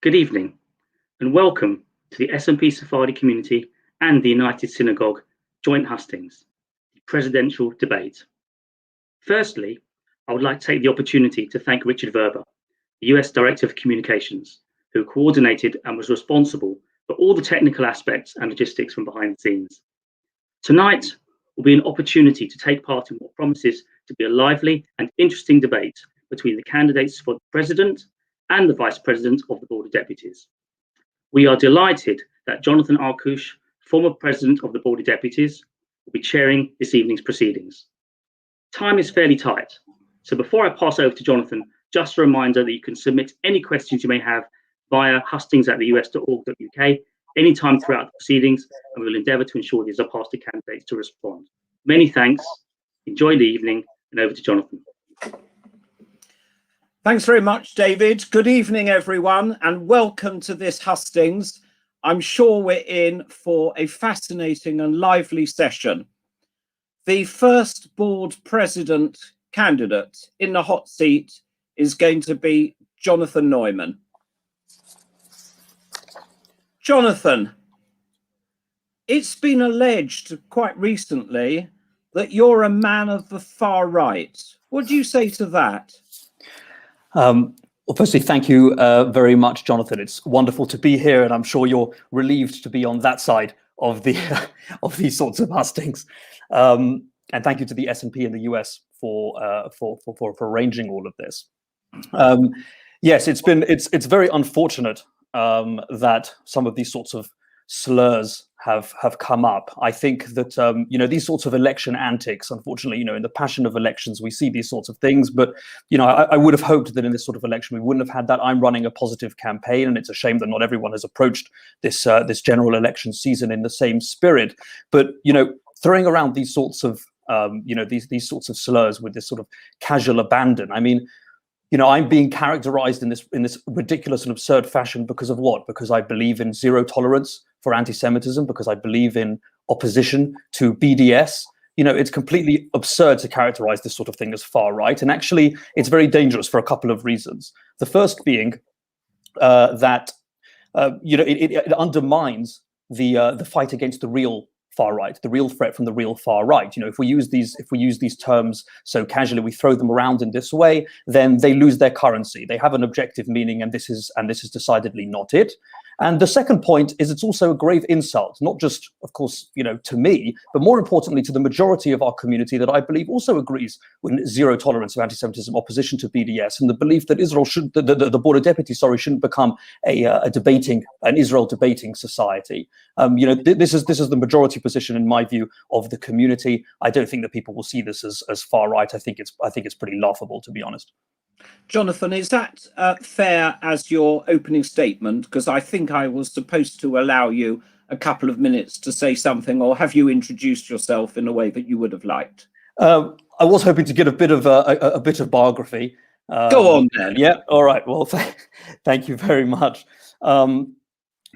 Good evening, and welcome to the S&P Sephardi Community and the United Synagogue joint hustings, the presidential debate. Firstly, I would like to take the opportunity to thank Richard Verber, the US Director of Communications, who coordinated and was responsible for all the technical aspects and logistics from behind the scenes. Tonight will be an opportunity to take part in what promises to be a lively and interesting debate between the candidates for the President and the Vice President of the Board of Deputies. We are delighted that Jonathan Arkush, former President of the Board of Deputies, will be chairing this evening's proceedings. Time is fairly tight, so before I pass over to Jonathan, just a reminder that you can submit any questions you may have via hustings@theus.org.uk anytime throughout the proceedings, and we will endeavour to ensure these are passed to candidates to respond. Many thanks, enjoy the evening, and over to Jonathan. Thanks very much, David. Good evening, everyone, and welcome to this hustings. I'm sure we're in for a fascinating and lively session. The first board president candidate in the hot seat is going to be Jonathan Neumann. Jonathan, it's been alleged quite recently that you're a man of the far right. What do you say to that? Well, firstly, thank you very much, Jonathan. It's wonderful to be here, and I'm sure you're relieved to be on that side of the of these sorts of hustings. And thank you to the S&P in the US for arranging all of this. Yes, it's very unfortunate that some of these sorts of slurs have come up. I think that these sorts of election antics, unfortunately, in the passion of elections, we see these sorts of things. But I would have hoped that in this sort of election we wouldn't have had that. I'm running a positive campaign, and it's a shame that not everyone has approached this general election season in the same spirit. But throwing around these sorts of these sorts of slurs with this sort of casual abandon. I mean, I'm being characterized in this ridiculous and absurd fashion because of what? Because I believe in zero tolerance for anti-Semitism, because I believe in opposition to BDS. It's completely absurd to characterize this sort of thing as far right. And actually, it's very dangerous for a couple of reasons. The first being that it undermines the fight against the real far right, the real threat from the real far right. If we use these terms so casually, we throw them around in this way, then they lose their currency. They have an objective meaning, and this is decidedly not it. And the second point is it's also a grave insult, not just, of course, to me, but more importantly to the majority of our community that I believe also agrees with zero tolerance of anti-Semitism, opposition to BDS, and the belief that Israel should, the Board of Deputies, shouldn't become an Israel debating society. This is the majority position, in my view, of the community. I don't think that people will see this as far right. I think it's pretty laughable, to be honest. Jonathan, is that fair as your opening statement? Because I think I was supposed to allow you a couple of minutes to say something, or have you introduced yourself in a way that you would have liked? I was hoping to get a bit of biography. Go on then. Yeah. All right. Well, thank you very much. Well,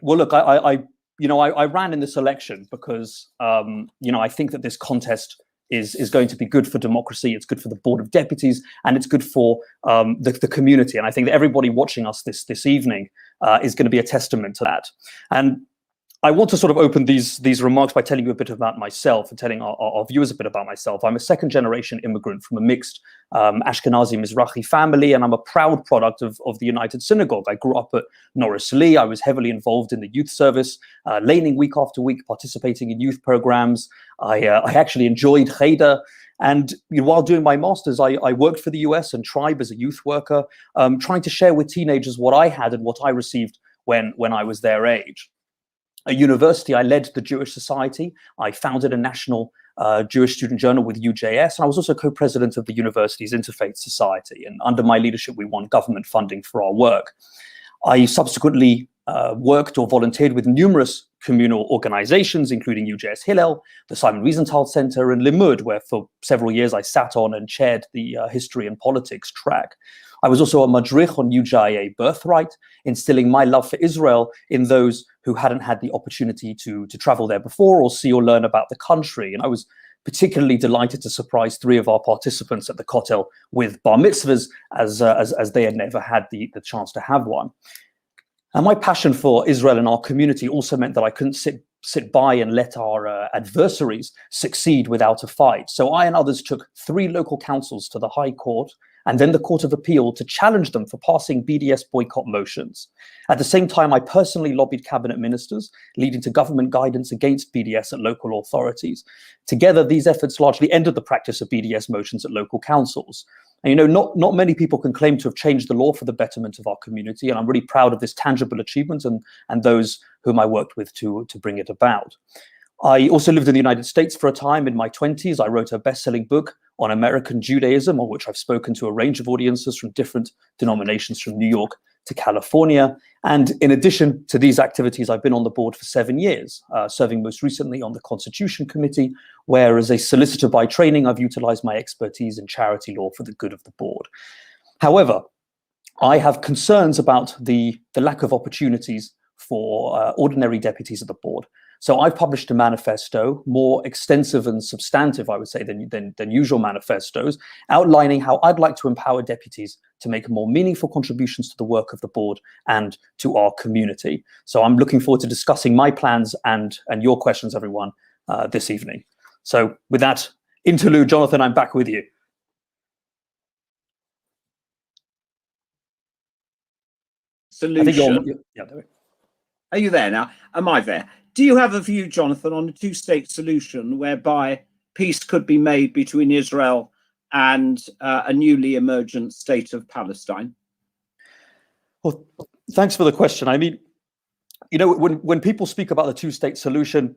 look, I ran in this election because I think that this contest is going to be good for democracy. It's good for the Board of Deputies, and it's good for the community. And I think that everybody watching us this evening is going to be a testament to that. And I want to sort of open these remarks by telling you a bit about myself and telling our viewers a bit about myself. I'm a second-generation immigrant from a mixed Ashkenazi Mizrahi family, and I'm a proud product of the United Synagogue. I grew up at Norris Lee. I was heavily involved in the youth service, laning week after week, participating in youth programs. I actually enjoyed Cheder. And while doing my master's, I worked for the US and Tribe as a youth worker, trying to share with teenagers what I had and what I received when I was their age. At university, I led the Jewish Society. I founded a national Jewish student journal with UJS, and I was also co-president of the university's Interfaith Society. And under my leadership, we won government funding for our work. I subsequently worked or volunteered with numerous communal organizations, including UJS Hillel, the Simon Wiesenthal Center, and Limud, where for several years I sat on and chaired the history and politics track. I was also a madrich on UJIA Birthright, instilling my love for Israel in those who hadn't had the opportunity to travel there before or see or learn about the country. And I was particularly delighted to surprise 3 of our participants at the Kotel with bar mitzvahs, as they had never had the chance to have one. And my passion for Israel and our community also meant that I couldn't sit by and let our adversaries succeed without a fight. So I and others took 3 local councils to the High Court and then the Court of Appeal to challenge them for passing BDS boycott motions. At the same time, I personally lobbied cabinet ministers, leading to government guidance against BDS at local authorities. Together, these efforts largely ended the practice of BDS motions at local councils. And not many people can claim to have changed the law for the betterment of our community, and I'm really proud of this tangible achievement and those whom I worked with to bring it about. I also lived in the United States for a time in my 20s. I wrote a best-selling book on American Judaism, on which I've spoken to a range of audiences from different denominations from New York to California. And in addition to these activities, I've been on the board for 7 years, serving most recently on the Constitution Committee, where as a solicitor by training, I've utilized my expertise in charity law for the good of the board. However, I have concerns about the lack of opportunities for ordinary deputies at the board. So I've published a manifesto, more extensive and substantive, I would say, than usual manifestos, outlining how I'd like to empower deputies to make more meaningful contributions to the work of the board and to our community. So I'm looking forward to discussing my plans and your questions, everyone, this evening. So with that interlude, Jonathan, I'm back with you. Solution. Are you there now? Am I there? Do you have a view, Jonathan, on a 2-state solution whereby peace could be made between Israel and a newly emergent state of Palestine? Well, thanks for the question. I mean, when people speak about the 2-state solution,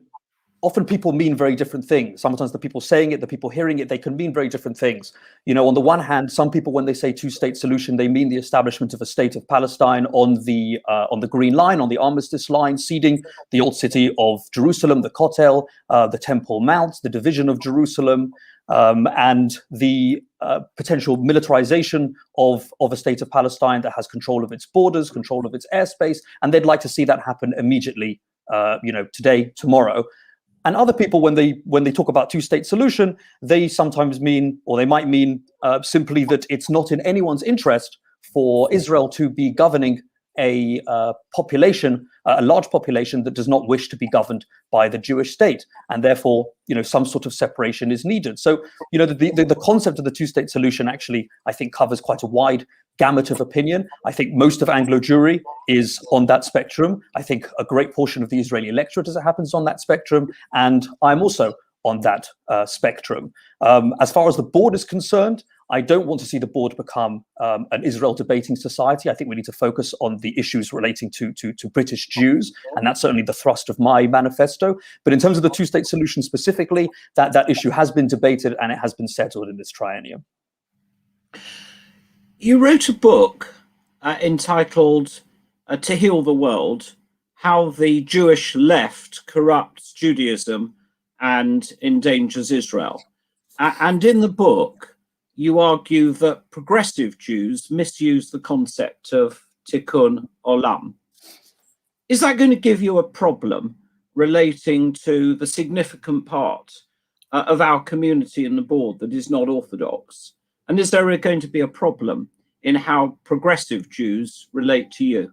often people mean very different things. Sometimes the people saying it, the people hearing it, they can mean very different things. On the one hand, some people, when they say 2-state solution, they mean the establishment of a state of Palestine on the Green Line, on the Armistice Line, ceding the old city of Jerusalem, the Kotel, the Temple Mount, the division of Jerusalem, and the potential militarization of a state of Palestine that has control of its borders, control of its airspace, and they'd like to see that happen immediately, today, tomorrow. And other people, when they talk about 2-state solution, they sometimes mean, or they might mean simply that it's not in anyone's interest for Israel to be governing a population, a large population that does not wish to be governed by the Jewish state, and therefore, some sort of separation is needed. So, the concept of the 2-state solution actually, I think, covers quite a wide gamut of opinion. I think most of Anglo Jewry is on that spectrum. I think a great portion of the Israeli electorate, as it happens, on that spectrum, and I'm also on that spectrum. As far as the board is concerned, I don't want to see the board become an Israel debating society. I think we need to focus on the issues relating to British Jews, and that's certainly the thrust of my manifesto. But in terms of the 2-state solution specifically, that issue has been debated and it has been settled in this triennium. You wrote a book entitled To Heal the World, How the Jewish Left Corrupts Judaism and Endangers Israel. And in the book, you argue that progressive Jews misuse the concept of tikkun olam. Is that going to give you a problem relating to the significant part of our community in the board that is not Orthodox? And is there going to be a problem in how progressive Jews relate to you?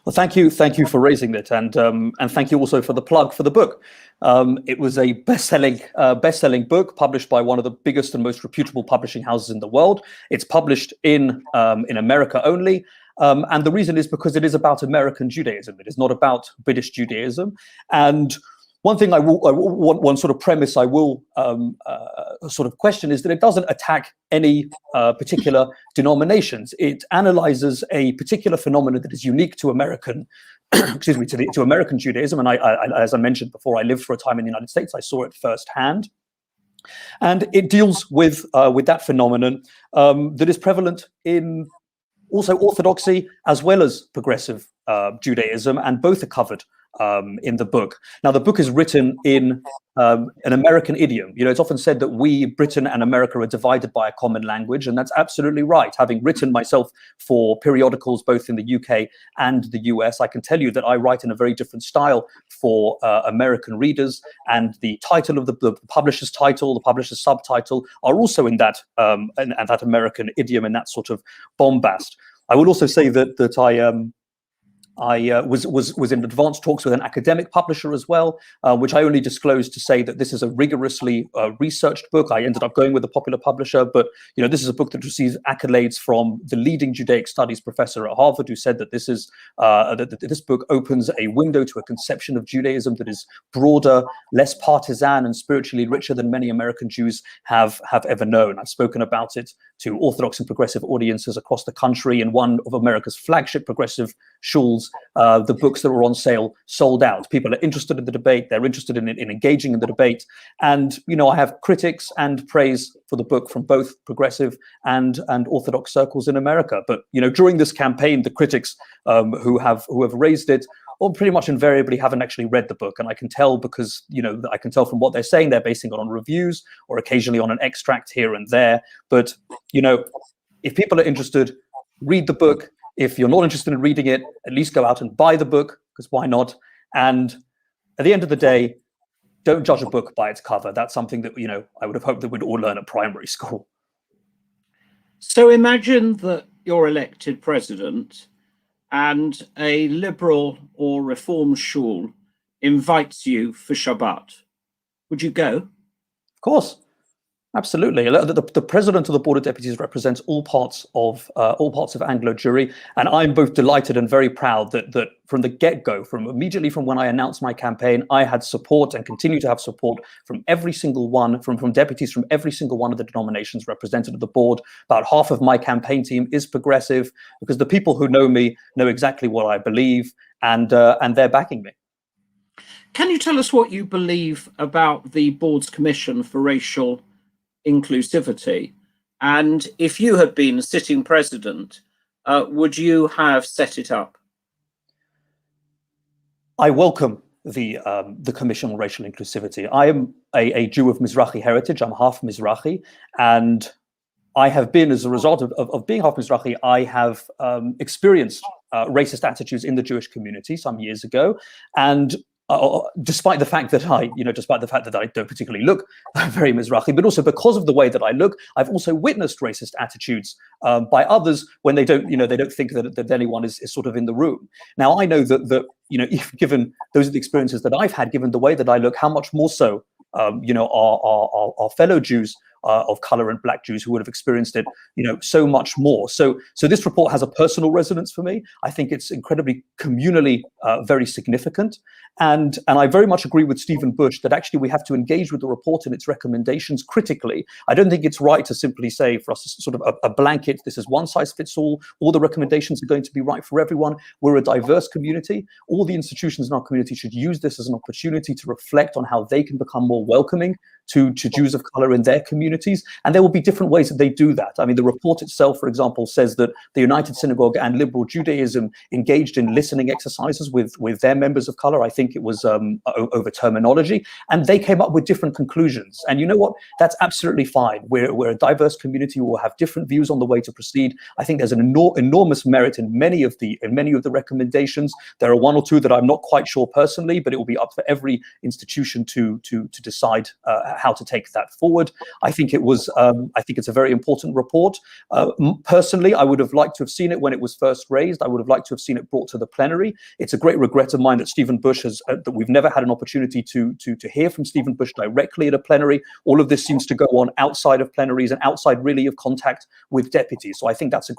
Well, thank you for raising that, and thank you also for the plug for the book. It was a best-selling book published by one of the biggest and most reputable publishing houses in the world. It's published in America only, and the reason is because it is about American Judaism. It is not about British Judaism. And one thing one sort of premise I will sort of question is that it doesn't attack any particular denominations. It analyzes a particular phenomenon that is unique to American, excuse me, to American Judaism. And I, as I mentioned before, I lived for a time in the United States. I saw it firsthand, and it deals with that phenomenon that is prevalent in also Orthodoxy as well as progressive Judaism, and both are covered in the book. Now, the book is written in an American idiom. It's often said that we, Britain and America, are divided by a common language, and that's absolutely right. Having written myself for periodicals both in the UK and the US, I can tell you that I write in a very different style for American readers, and the title of the publisher's title, the publisher's subtitle are also in that American idiom and that sort of bombast. I would also say that I was in advanced talks with an academic publisher as well, which I only disclosed to say that this is a rigorously researched book. I ended up going with a popular publisher, but this is a book that receives accolades from the leading Judaic studies professor at Harvard, who said that this is that this book opens a window to a conception of Judaism that is broader, less partisan, and spiritually richer than many American Jews have ever known. I've spoken about it to Orthodox and progressive audiences across the country. In one of America's flagship progressive shuls, the books that were on sale sold out. People are interested in the debate. They're interested in engaging in the debate. And, I have critics and praise for the book from both progressive and Orthodox circles in America. But, during this campaign, the critics who have raised it or pretty much invariably haven't actually read the book. And I can tell because, I can tell from what they're saying, they're basing it on reviews or occasionally on an extract here and there. But, if people are interested, read the book. If you're not interested in reading it, at least go out and buy the book, because why not? And at the end of the day, don't judge a book by its cover. That's something that, I would have hoped that we'd all learn at primary school. So imagine that you're elected president and a liberal or reform shul invites you for Shabbat. Would you go? Of course. Absolutely. The president of the Board of Deputies represents all parts of Anglo Jewry, and I'm both delighted and very proud that from the get-go, immediately from when I announced my campaign, I had support and continue to have support from every single one, from deputies from every single one of the denominations represented at the board. About half of my campaign team is progressive, because the people who know me know exactly what I believe, and they're backing me. Can you tell us what you believe about the board's Commission for Racial Inclusivity, and if you had been sitting president, would you have set it up? I welcome the Commission on Racial Inclusivity. I am a Jew of Mizrahi heritage. I'm half Mizrahi, and I have been, as a result of being half Mizrahi, I have experienced racist attitudes in the Jewish community some years ago, and despite the fact that I don't particularly look very Mizrahi, but also because of the way that I look, I've also witnessed racist attitudes by others when they don't think that anyone is sort of in the room. Now, I know that if given those are the experiences that I've had, given the way that I look, how much more so, our fellow Jews of color and Black Jews who would have experienced it, so much more. So this report has a personal resonance for me. I think it's incredibly communally very significant. And I very much agree with Stephen Bush that actually we have to engage with the report and its recommendations critically. I don't think it's right to simply say for us sort of a blanket, this is one size fits all the recommendations are going to be right for everyone. We're a diverse community. All the institutions in our community should use this as an opportunity to reflect on how they can become more welcoming to Jews of color in their communities. And there will be different ways that they do that. I mean, the report itself, for example, says that the United Synagogue and Liberal Judaism engaged in listening exercises with their members of color. I think it was over terminology, and they came up with different conclusions. And you know what? That's absolutely fine. We're a diverse community. We'll have different views on the way to proceed. I think there's an enormous merit in many of the recommendations. There are one or two that I'm not quite sure personally, but it will be up for every institution to decide how to take that forward. I think it's a very important report. Personally, I would have liked to have seen it when it was first raised. I would have liked to have seen it brought to the plenary. It's a great regret of mine that Stephen Bush that we've never had an opportunity to hear from Stephen Bush directly at a plenary. All of this seems to go on outside of plenaries and outside really of contact with deputies. So I think that's a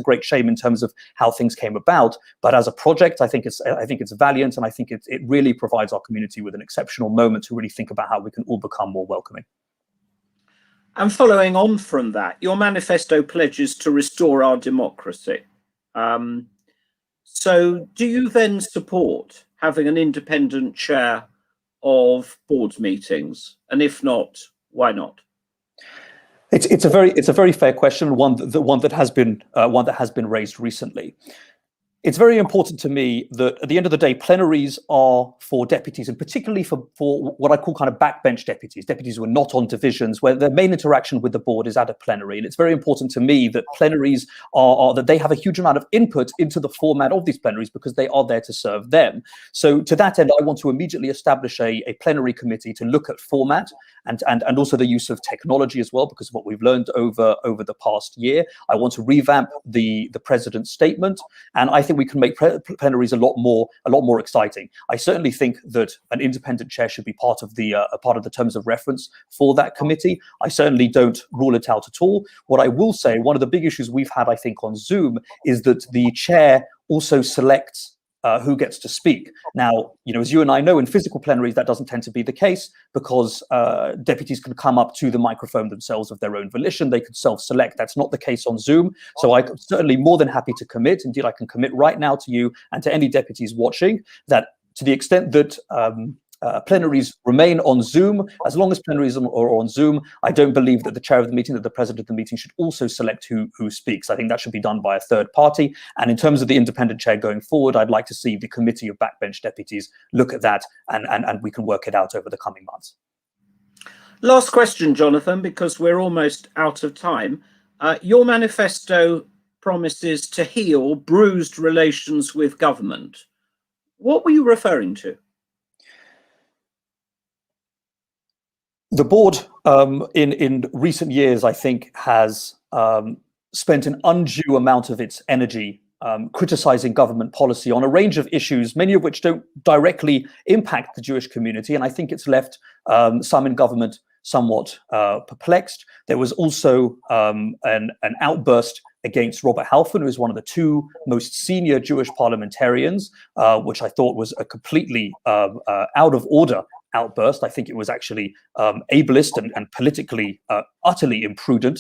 great shame in terms of how things came about. But as a project, I think it's valiant, and I think it really provides our community with an exceptional moment to really think about how we can all become more welcoming. And following on from that, your manifesto pledges to restore our democracy. So do you then support having an independent chair of board meetings? And if not, why not? It's a very fair question, one that has been raised recently. It's very important to me that at the end of the day, plenaries are for deputies, and particularly for what I call kind of backbench deputies who are not on divisions, where their main interaction with the board is at a plenary. And it's very important to me that plenaries that they have a huge amount of input into the format of these plenaries, because they are there to serve them. So to that end, I want to immediately establish a plenary committee to look at format and also the use of technology as well, because of what we've learned over the past year. I want to revamp the president's statement, and I think think we can make plenaries a lot more exciting. I certainly think that an independent chair should be part of the terms of reference for that committee. I certainly don't rule it out at all. What I will say, one of the big issues we've had, I think, on Zoom is that the chair also selects who gets to speak. Now, as you and I know, in physical plenaries, that doesn't tend to be the case because deputies can come up to the microphone themselves of their own volition. They could self-select. That's not the case on Zoom. So I'm certainly more than happy to commit. Indeed, I can commit right now to you and to any deputies watching that to the extent that plenaries remain on Zoom, as long as plenaries are on Zoom, I don't believe that the chair of the meeting, that the president of the meeting should also select who speaks. I think that should be done by a third party. And in terms of the independent chair going forward, I'd like to see the committee of backbench deputies look at that and we can work it out over the coming months. Last question, Jonathan, because we're almost out of time. Your manifesto promises to heal bruised relations with government. What were you referring to? The board in recent years, I think, has spent an undue amount of its energy criticizing government policy on a range of issues, many of which don't directly impact the Jewish community. And I think it's left some in government somewhat perplexed. There was also an outburst against Robert Halfon, who is one of the two most senior Jewish parliamentarians, which I thought was a completely out of order outburst. I think it was actually ableist and politically utterly imprudent.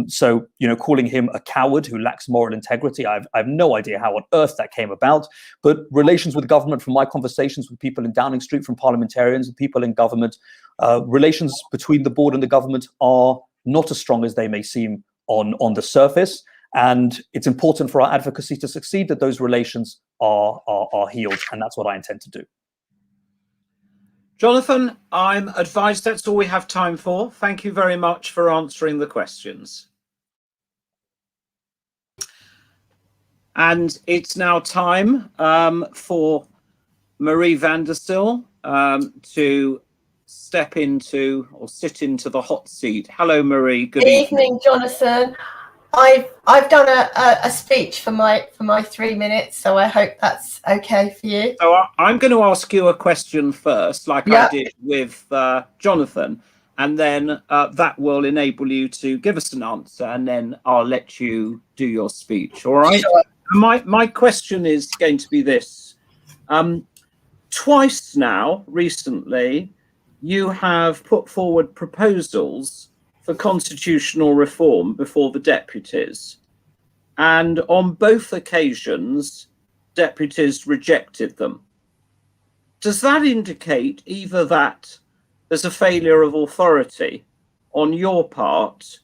So, calling him a coward who lacks moral integrity, I have no idea how on earth that came about. But relations with government, from my conversations with people in Downing Street, from parliamentarians and people in government, relations between the board and the government are not as strong as they may seem on the surface. And it's important for our advocacy to succeed that those relations are healed. And that's what I intend to do. Jonathan, I'm advised that's all we have time for. Thank you very much for answering the questions. And it's now time for Marie van der Stil to step into or sit into the hot seat. Hello, Marie. Good evening, Jonathan. I've done a speech for my 3 minutes, so I hope that's okay for you. So I'm going to ask you a question first, like I did with Jonathan, and then that will enable you to give us an answer, and then I'll let you do your speech. All right? Sure. My question is going to be this. Twice now, recently, you have put forward proposals for constitutional reform before the deputies. And on both occasions, deputies rejected them. Does that indicate either that there's a failure of authority on your part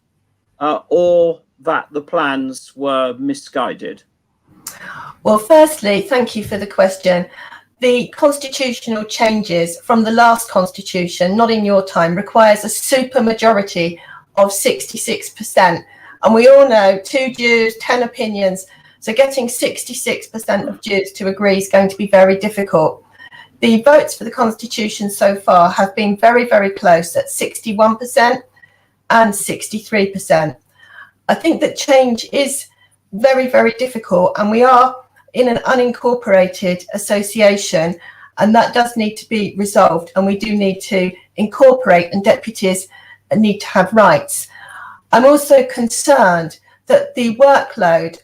or that the plans were misguided? Well, firstly, thank you for the question. The constitutional changes from the last constitution, not in your time, requires a supermajority of 66%. And we all know 2 Jews, 10 opinions. So getting 66% of Jews to agree is going to be very difficult. The votes for the constitution so far have been very, very close at 61% and 63%. I think that change is very, very difficult, and we are in an unincorporated association, and that does need to be resolved, and we do need to incorporate, and deputies need to have rights. I'm also concerned that the workload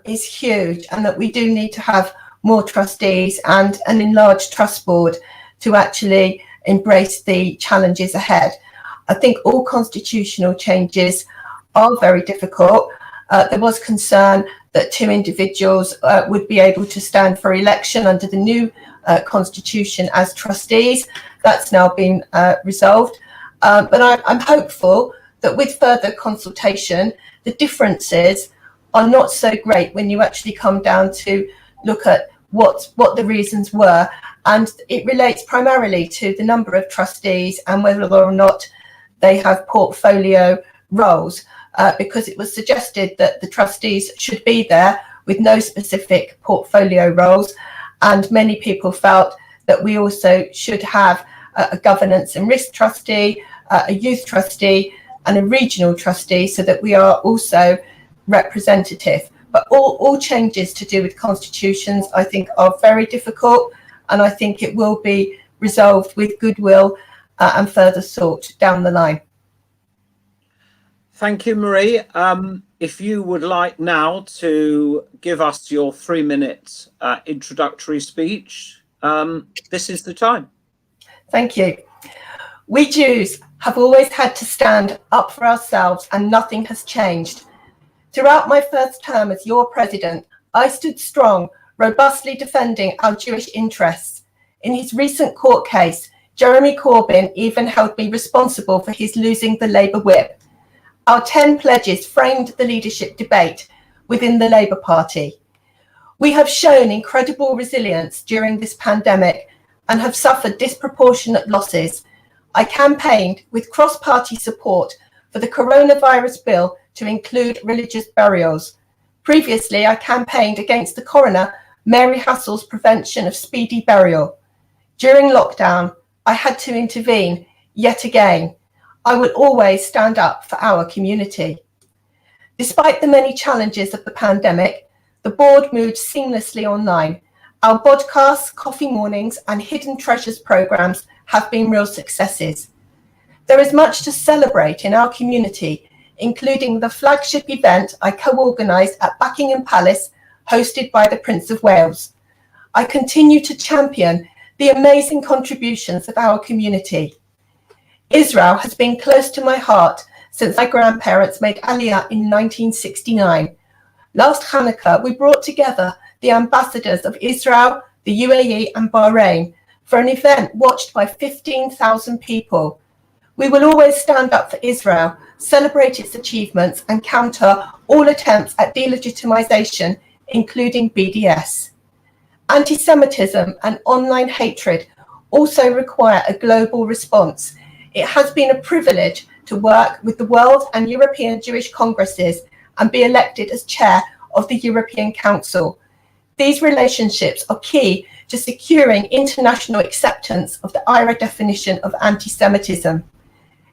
is huge, and that we do need to have more trustees and an enlarged trust board to actually embrace the challenges ahead. I think all constitutional changes are very difficult. There was concern that 2 individuals would be able to stand for election under the new constitution as trustees. That's now been resolved. But I'm hopeful that with further consultation, the differences are not so great when you actually come down to look at what the reasons were. And it relates primarily to the number of trustees and whether or not they have portfolio roles, because it was suggested that the trustees should be there with no specific portfolio roles. And many people felt that we also should have a governance and risk trustee, a youth trustee, and a regional trustee, so that we are also representative. But all changes to do with constitutions, I think, are very difficult, and I think it will be resolved with goodwill and further thought down the line. Thank you, Marie. If you would like now to give us your 3-minute introductory speech, this is the time. Thank you. We Jews have always had to stand up for ourselves, and nothing has changed. Throughout my first term as your president, I stood strong, robustly defending our Jewish interests. In his recent court case, Jeremy Corbyn even held me responsible for his losing the Labour whip. Our 10 pledges framed the leadership debate within the Labour Party. We have shown incredible resilience during this pandemic and have suffered disproportionate losses. I campaigned with cross-party support for the coronavirus bill to include religious burials. Previously, I campaigned against the coroner, Mary Hassell's prevention of speedy burial. During lockdown, I had to intervene yet again. I will always stand up for our community. Despite the many challenges of the pandemic, the board moved seamlessly online. Our podcasts, coffee mornings, and hidden treasures programs have been real successes. There is much to celebrate in our community, including the flagship event I co-organised at Buckingham Palace, hosted by the Prince of Wales. I continue to champion the amazing contributions of our community. Israel has been close to my heart since my grandparents made Aliyah in 1969. Last Hanukkah, we brought together the ambassadors of Israel, the UAE, and Bahrain for an event watched by 15,000 people. We will always stand up for Israel, celebrate its achievements, and counter all attempts at delegitimization, including BDS. Anti-Semitism and online hatred also require a global response. It has been a privilege to work with the World and European Jewish Congresses and be elected as chair of the European Council. These relationships are key to securing international acceptance of the IRA definition of anti-Semitism.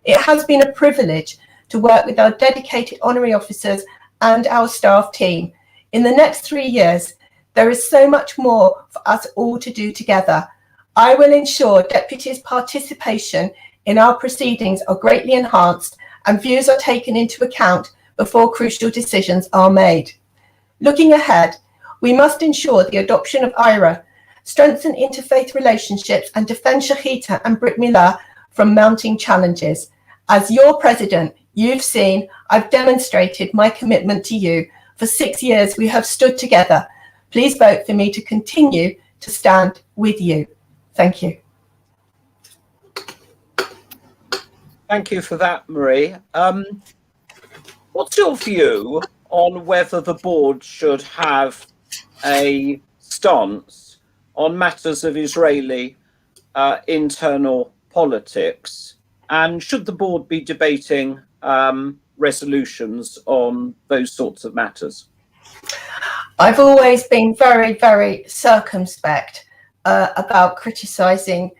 It has been a privilege to work with our dedicated honorary officers and our staff team. In the next 3 years, there is so much more for us all to do together. I will ensure deputies' participation in our proceedings are greatly enhanced and views are taken into account before crucial decisions are made. Looking ahead, we must ensure the adoption of IRA, strengthen interfaith relationships, and defend Shechita and Brit Milah from mounting challenges. As your president, you've seen I've demonstrated my commitment to you. For 6 years, we have stood together. Please vote for me to continue to stand with you. Thank you. Thank you for that, Marie. What's your view on whether the board should have a stance on matters of Israeli internal politics? And should the board be debating resolutions on those sorts of matters? I've always been very, very circumspect about criticising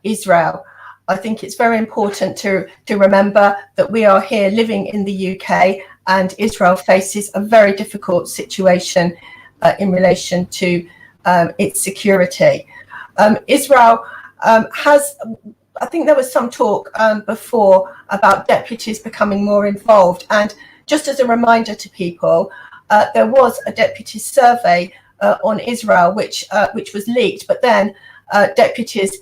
Israel. I think it's very important to remember that we are here living in the UK and Israel faces a very difficult situation in relation to its security. Israel has, I think there was some talk before about deputies becoming more involved. And just as a reminder to people, there was a deputy survey on Israel, which was leaked, but then deputies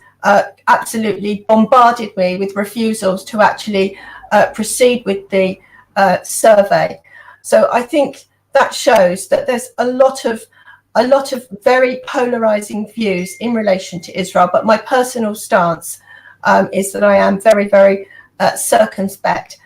absolutely bombarded me with refusals to actually proceed with the survey. So I think that shows that there's a lot of very polarizing views in relation to Israel. But my personal stance is that I am very, very circumspect,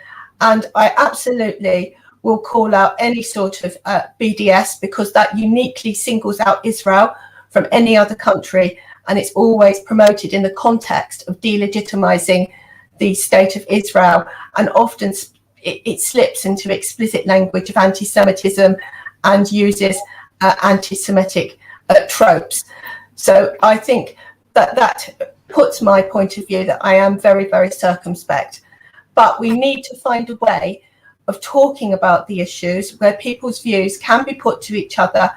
and I absolutely will call out any sort of BDS, because that uniquely singles out Israel from any other country, and it's always promoted in the context of delegitimizing the state of Israel, and often it slips into explicit language of anti-Semitism and uses anti-Semitic tropes. So I think that puts my point of view that I am very, very circumspect. But we need to find a way of talking about the issues, where people's views can be put to each other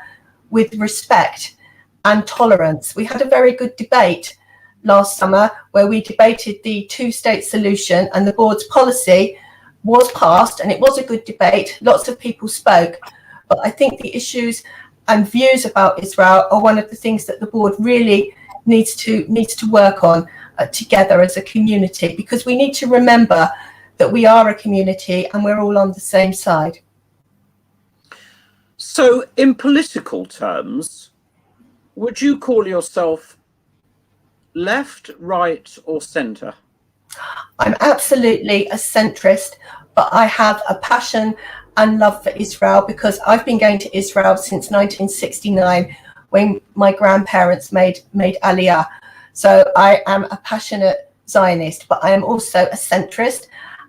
with respect and tolerance. We had a very good debate last summer where we debated the two-state solution, and the board's policy was passed, and it was a good debate. Lots of people spoke, but I think the issues and views about Israel are one of the things that the board really needs to work on together as a community, because we need to remember that we are a community and we're all on the same side. So in political terms, would you call yourself left, right, or centre? I'm absolutely a centrist, but I have a passion and love for Israel, because I've been going to Israel since 1969 when my grandparents made Aliyah. So I am a passionate Zionist, but I am also a centrist,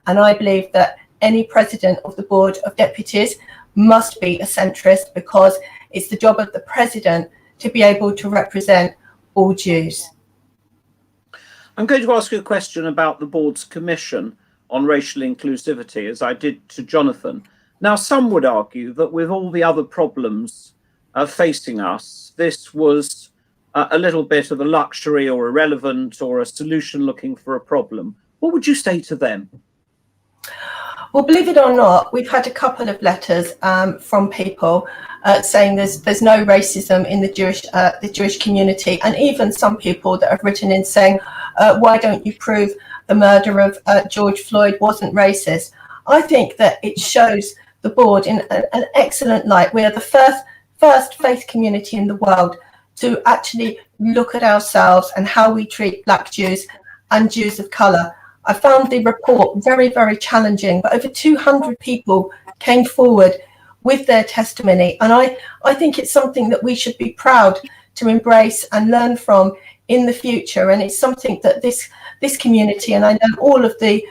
and I believe that any president of the Board of Deputies must be a centrist, because it's the job of the president to be able to represent all Jews. I'm going to ask you a question about the board's commission on racial inclusivity, as I did to Jonathan. Now, some would argue that with all the other problems facing us, this was a little bit of a luxury or irrelevant or a solution looking for a problem. What would you say to them? Well, believe it or not, we've had a couple of letters from people saying there's no racism in the Jewish community, and even some people that have written in saying, why don't you prove the murder of George Floyd wasn't racist? I think that it shows the board in an excellent light. We are the first faith community in the world to actually look at ourselves and how we treat Black Jews and Jews of colour. I found the report very, very challenging, but over 200 people came forward with their testimony. And I think it's something that we should be proud to embrace and learn from in the future. And it's something that this community, and I know all of the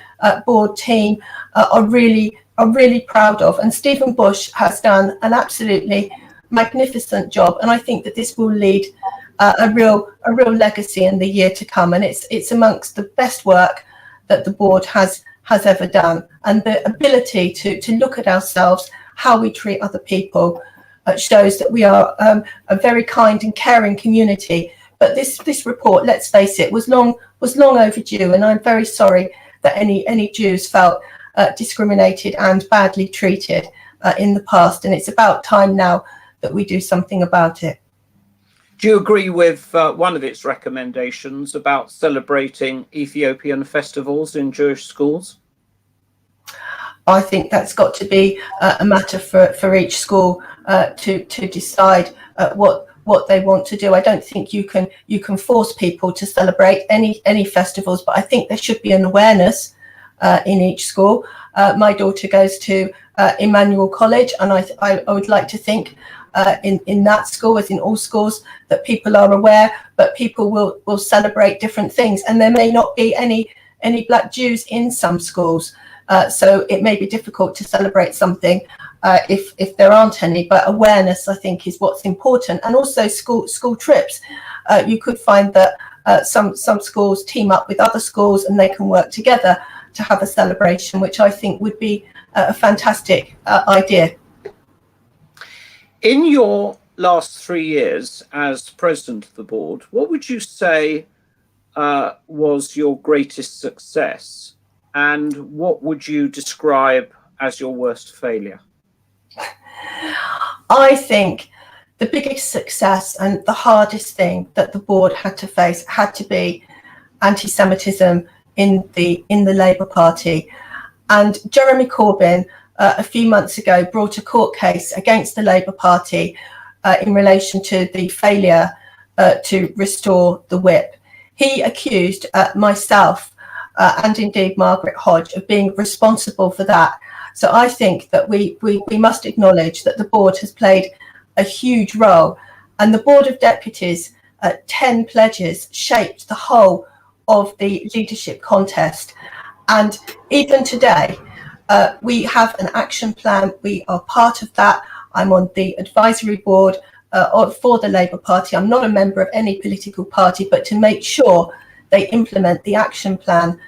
board team are really proud of. And Stephen Bush has done an absolutely magnificent job. And I think that this will lead a real legacy in the year to come. And it's amongst the best work that the board has ever done. And the ability to look at ourselves, how we treat other people, shows that we are a very kind and caring community. But this report, let's face it, was long overdue, and I'm very sorry that any Jews felt discriminated and badly treated in the past. And it's about time now that we do something about it. Do you agree with one of its recommendations about celebrating Ethiopian festivals in Jewish schools? I think that's got to be a matter for each school to decide what they want to do. I don't think you can force people to celebrate any festivals, but I think there should be an awareness in each school. My daughter goes to Emmanuel College, and I would like to think in that school, as in all schools, that people are aware, but people will celebrate different things, and there may not be any Black Jews in some schools, so it may be difficult to celebrate something if there aren't any. But awareness, I think, is what's important, and also school trips. You could find that some schools team up with other schools, and they can work together to have a celebration, which I think would be a fantastic idea. In your last 3 years as president of the board, what would you say was your greatest success, and what would you describe as your worst failure? I think the biggest success and the hardest thing that the board had to face had to be anti-Semitism in the Labour Party. And Jeremy Corbyn a few months ago brought a court case against the Labour Party in relation to the failure to restore the whip. He accused myself and indeed Margaret Hodge of being responsible for that. So I think that we must acknowledge that the board has played a huge role, and the Board of Deputies 10 pledges shaped the whole of the leadership contest. And even today, we have an action plan. We are part of that. I'm on the advisory board for the Labour Party. I'm not a member of any political party, but to make sure they implement the action plan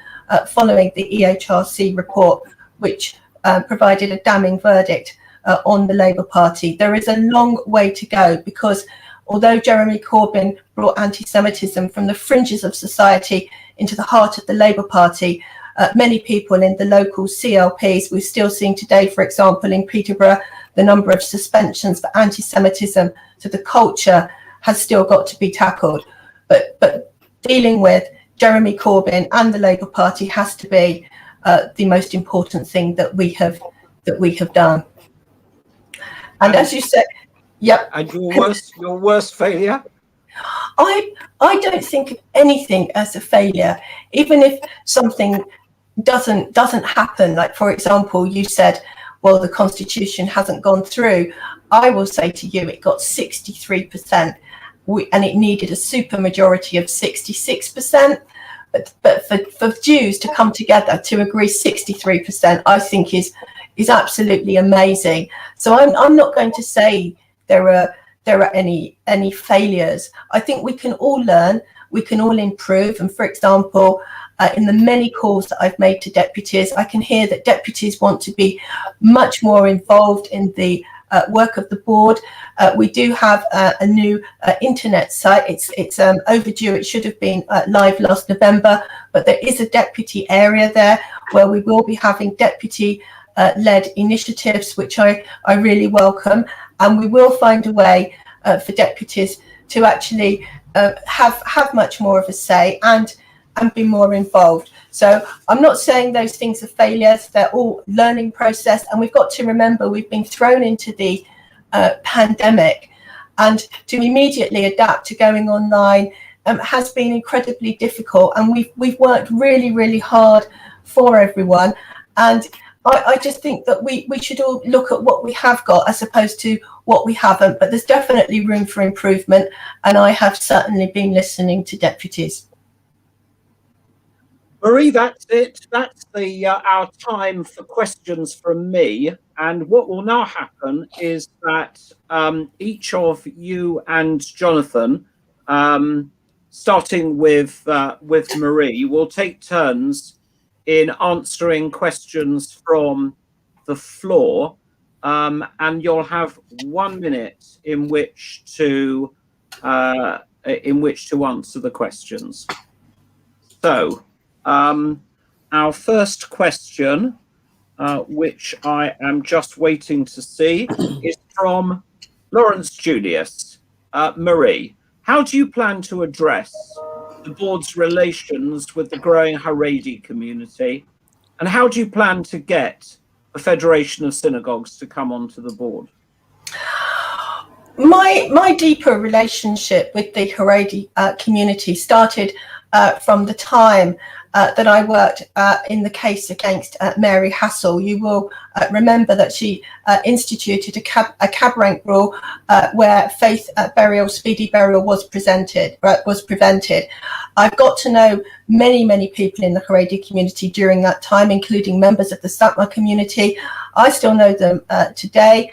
following the EHRC report, which provided a damning verdict on the Labour Party. There is a long way to go, because although Jeremy Corbyn brought anti-Semitism from the fringes of society into the heart of the Labour Party, many people in the local CLPs, we've still seen today, for example, in Peterborough, the number of suspensions for anti-Semitism, so the culture has still got to be tackled. But dealing with Jeremy Corbyn and the Labour Party has to be the most important thing that we have done. And as you said, yep. And your worst failure? I don't think of anything as a failure, even if something doesn't happen. Like, for example, you said, well, the Constitution hasn't gone through. I will say to you, it got 63%, and it needed a supermajority of 66%. But for Jews to come together to agree 63%, I think is absolutely amazing. So I'm not going to say there are any failures. I think we can all learn, we can all improve. And for example, in the many calls that I've made to deputies, I can hear that deputies want to be much more involved in the work of the board. We do have a new internet site. It's overdue. It should have been live last November, but there is a deputy area there where we will be having deputy led initiatives, which I really welcome. And we will find a way for deputies to actually have much more of a say and be more involved. So I'm not saying those things are failures. They're all learning process. And we've got to remember, we've been thrown into the pandemic, and to immediately adapt to going online has been incredibly difficult. And we've worked really, really hard for everyone. And I just think that we should all look at what we have got as opposed to what we haven't. But there's definitely room for improvement. And I have certainly been listening to deputies. Marie, that's it. That's our time for questions from me. And what will now happen is that each of you and Jonathan, starting with Marie, will take turns in answering questions from the floor, and you'll have 1 minute in which to answer the questions. So our first question, which I am just waiting to see, is from Lawrence Julius. Marie, how do you plan to address the board's relations with the growing Haredi community, and how do you plan to get the Federation of Synagogues to come onto the board? My deeper relationship with the Haredi community started from the time that I worked in the case against Mary Hassel. You will remember that she instituted a cab rank rule where faith burial, speedy burial was prevented. I've got to know many people in the Haredi community during that time, including members of the Satmar community. I still know them today.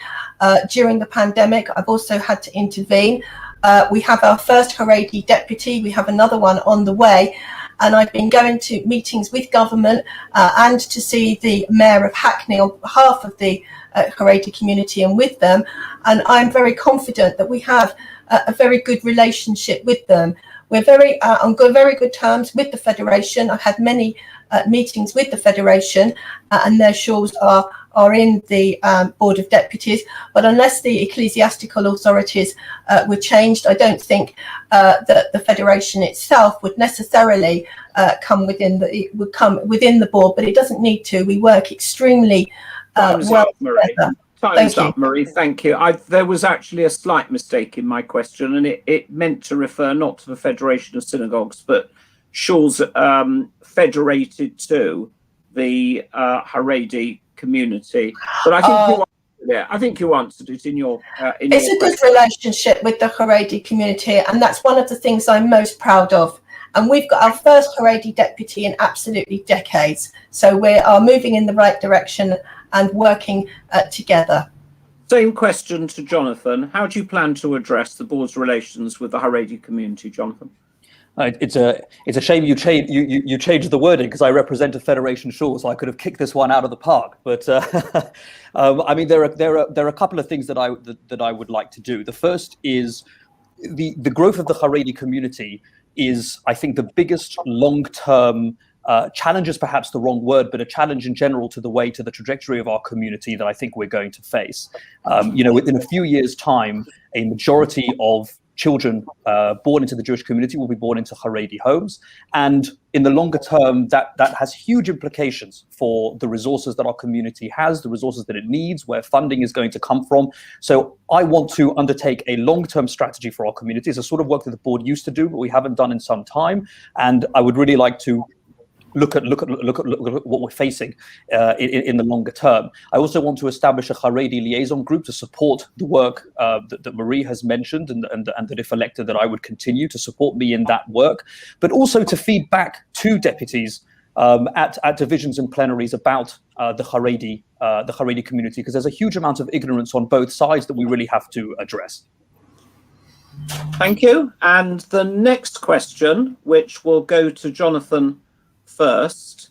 During the pandemic, I've also had to intervene. We have our first Haredi deputy. We have another one on the way. And I've been going to meetings with government and to see the mayor of Hackney on behalf of the Haredi community and with them. And I'm very confident that we have a very good relationship with them. We're on very good terms with the Federation. I've had many meetings with the Federation and their shawls are in the Board of Deputies, but unless the ecclesiastical authorities were changed, I don't think that the Federation itself would necessarily come within the board, but it doesn't need to. We work extremely well together. Time's up, Marie. Thank you. There was actually a slight mistake in my question, and it meant to refer not to the Federation of Synagogues, but shawls federated to the Haredi community. But I think you answered it in your. It's a good relationship with the Haredi community, and that's one of the things I'm most proud of. And we've got our first Haredi deputy in absolutely decades, so we are moving in the right direction and working together. Same question to Jonathan. How do you plan to address the board's relations with the Haredi community, Jonathan? It's a shame you changed the wording, because I represent a federation shul, so I could have kicked this one out of the park. But I mean, there are a couple of things that I would like to do. The first is the growth of the Haredi community is, I think, the biggest long-term challenge is perhaps the wrong word, but a challenge in general to the trajectory of our community that I think we're going to face. Within a few years' time, a majority of children born into the Jewish community will be born into Haredi homes. And in the longer term, that has huge implications for the resources that our community has, the resources that it needs, where funding is going to come from. So I want to undertake a long-term strategy for our community. It's a sort of work that the board used to do, but we haven't done in some time. And I would really like to look at what we're facing in the longer term. I also want to establish a Haredi liaison group to support the work that Marie has mentioned, and that if elected, that I would continue to support me in that work, but also to feed back to deputies at divisions and plenaries about the Haredi community, because there's a huge amount of ignorance on both sides that we really have to address. Thank you. And the next question, which will go to Jonathan first,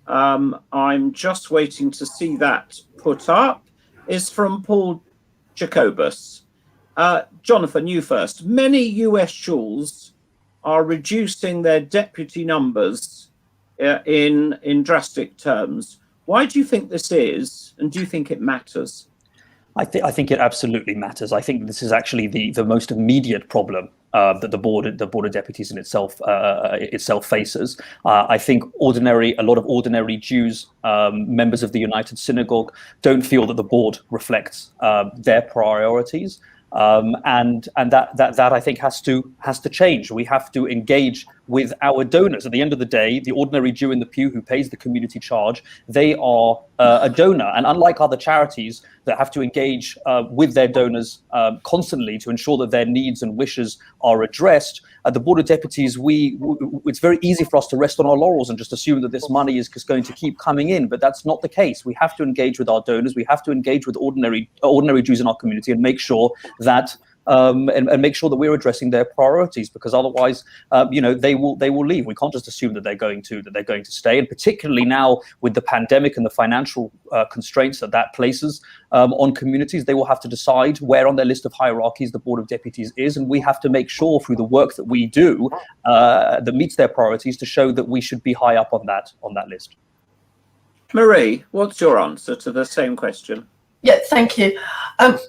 I'm just waiting to see that put up, is from Paul Jacobus. Jonathan, you first. Many US shuls are reducing their deputy numbers in drastic terms. Why do you think this is, and do you think it matters? I think it absolutely matters. I think this is actually the most immediate problem that the board of deputies in itself faces. I think a lot of ordinary Jews, members of the United Synagogue, don't feel that the board reflects their priorities, and that I think has to change. We have to engage with our donors. At the end of the day, the ordinary Jew in the pew who pays the community charge, they are a donor, and unlike other charities that have to engage with their donors constantly to ensure that their needs and wishes are addressed, at the Board of Deputies, it's very easy for us to rest on our laurels and just assume that this money is just going to keep coming in, but that's not the case. We have to engage with our donors. We have to engage with ordinary Jews in our community and make sure that and make sure that we're addressing their priorities, because otherwise, they will leave. We can't just assume that they're going to stay. And particularly now with the pandemic and the financial constraints that places on communities, they will have to decide where on their list of hierarchies the Board of Deputies is, and we have to make sure through the work that we do that meets their priorities to show that we should be high up on that list. Marie, what's your answer to the same question? Yeah, thank you.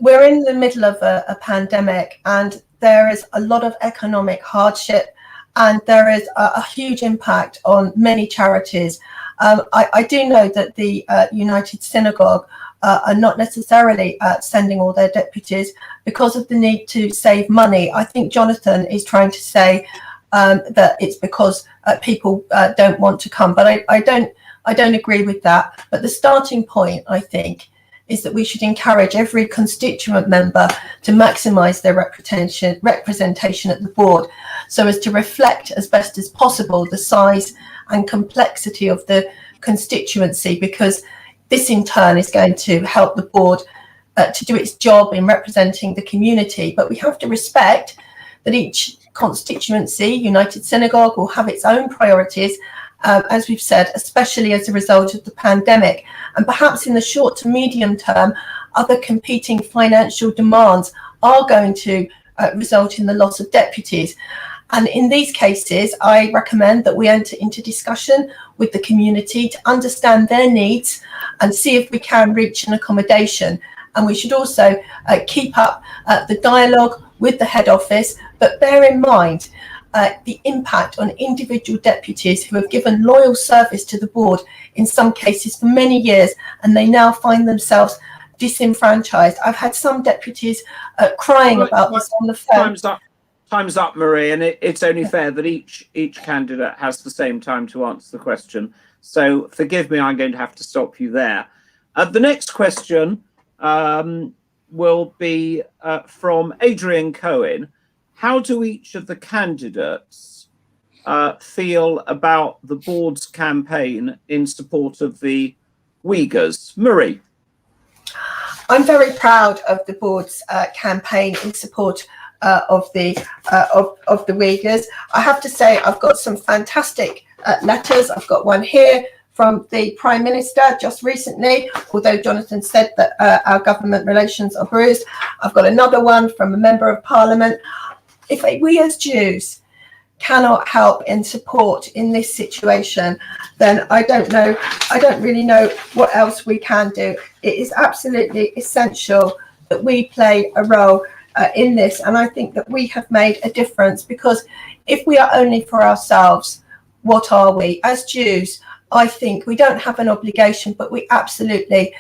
We're in the middle of a pandemic, and there is a lot of economic hardship, and there is a huge impact on many charities. I do know that the United Synagogue are not necessarily sending all their deputies because of the need to save money. I think Jonathan is trying to say that it's because people don't want to come, but I don't agree with that. But the starting point, I think, is that we should encourage every constituent member to maximise their representation at the board, so as to reflect as best as possible the size and complexity of the constituency, because this in turn is going to help the board to do its job in representing the community. But we have to respect that each constituency, United Synagogue, will have its own priorities, as we've said, especially as a result of the pandemic. And perhaps in the short to medium term, other competing financial demands are going to result in the loss of deputies. And in these cases, I recommend that we enter into discussion with the community to understand their needs and see if we can reach an accommodation. And we should also keep up the dialogue with the head office, but bear in mind the impact on individual deputies who have given loyal service to the board, in some cases for many years, and they now find themselves disenfranchised. I've had some deputies crying about this on the phone. Time's up, Marie, and it's only fair that each candidate has the same time to answer the question. So forgive me, I'm going to have to stop you there. The next question will be from Adrian Cohen. How do each of the candidates feel about the board's campaign in support of the Uyghurs? Marie. I'm very proud of the board's campaign in support of the Uyghurs. I have to say, I've got some fantastic letters. I've got one here from the Prime Minister just recently, although Jonathan said that our government relations are bruised. I've got another one from a Member of Parliament. If we as Jews cannot help and support in this situation, then I don't really know what else we can do. It is absolutely essential that we play a role in this, and I think that we have made a difference, because if we are only for ourselves, what are we? As Jews, I think we don't have an obligation, but we absolutely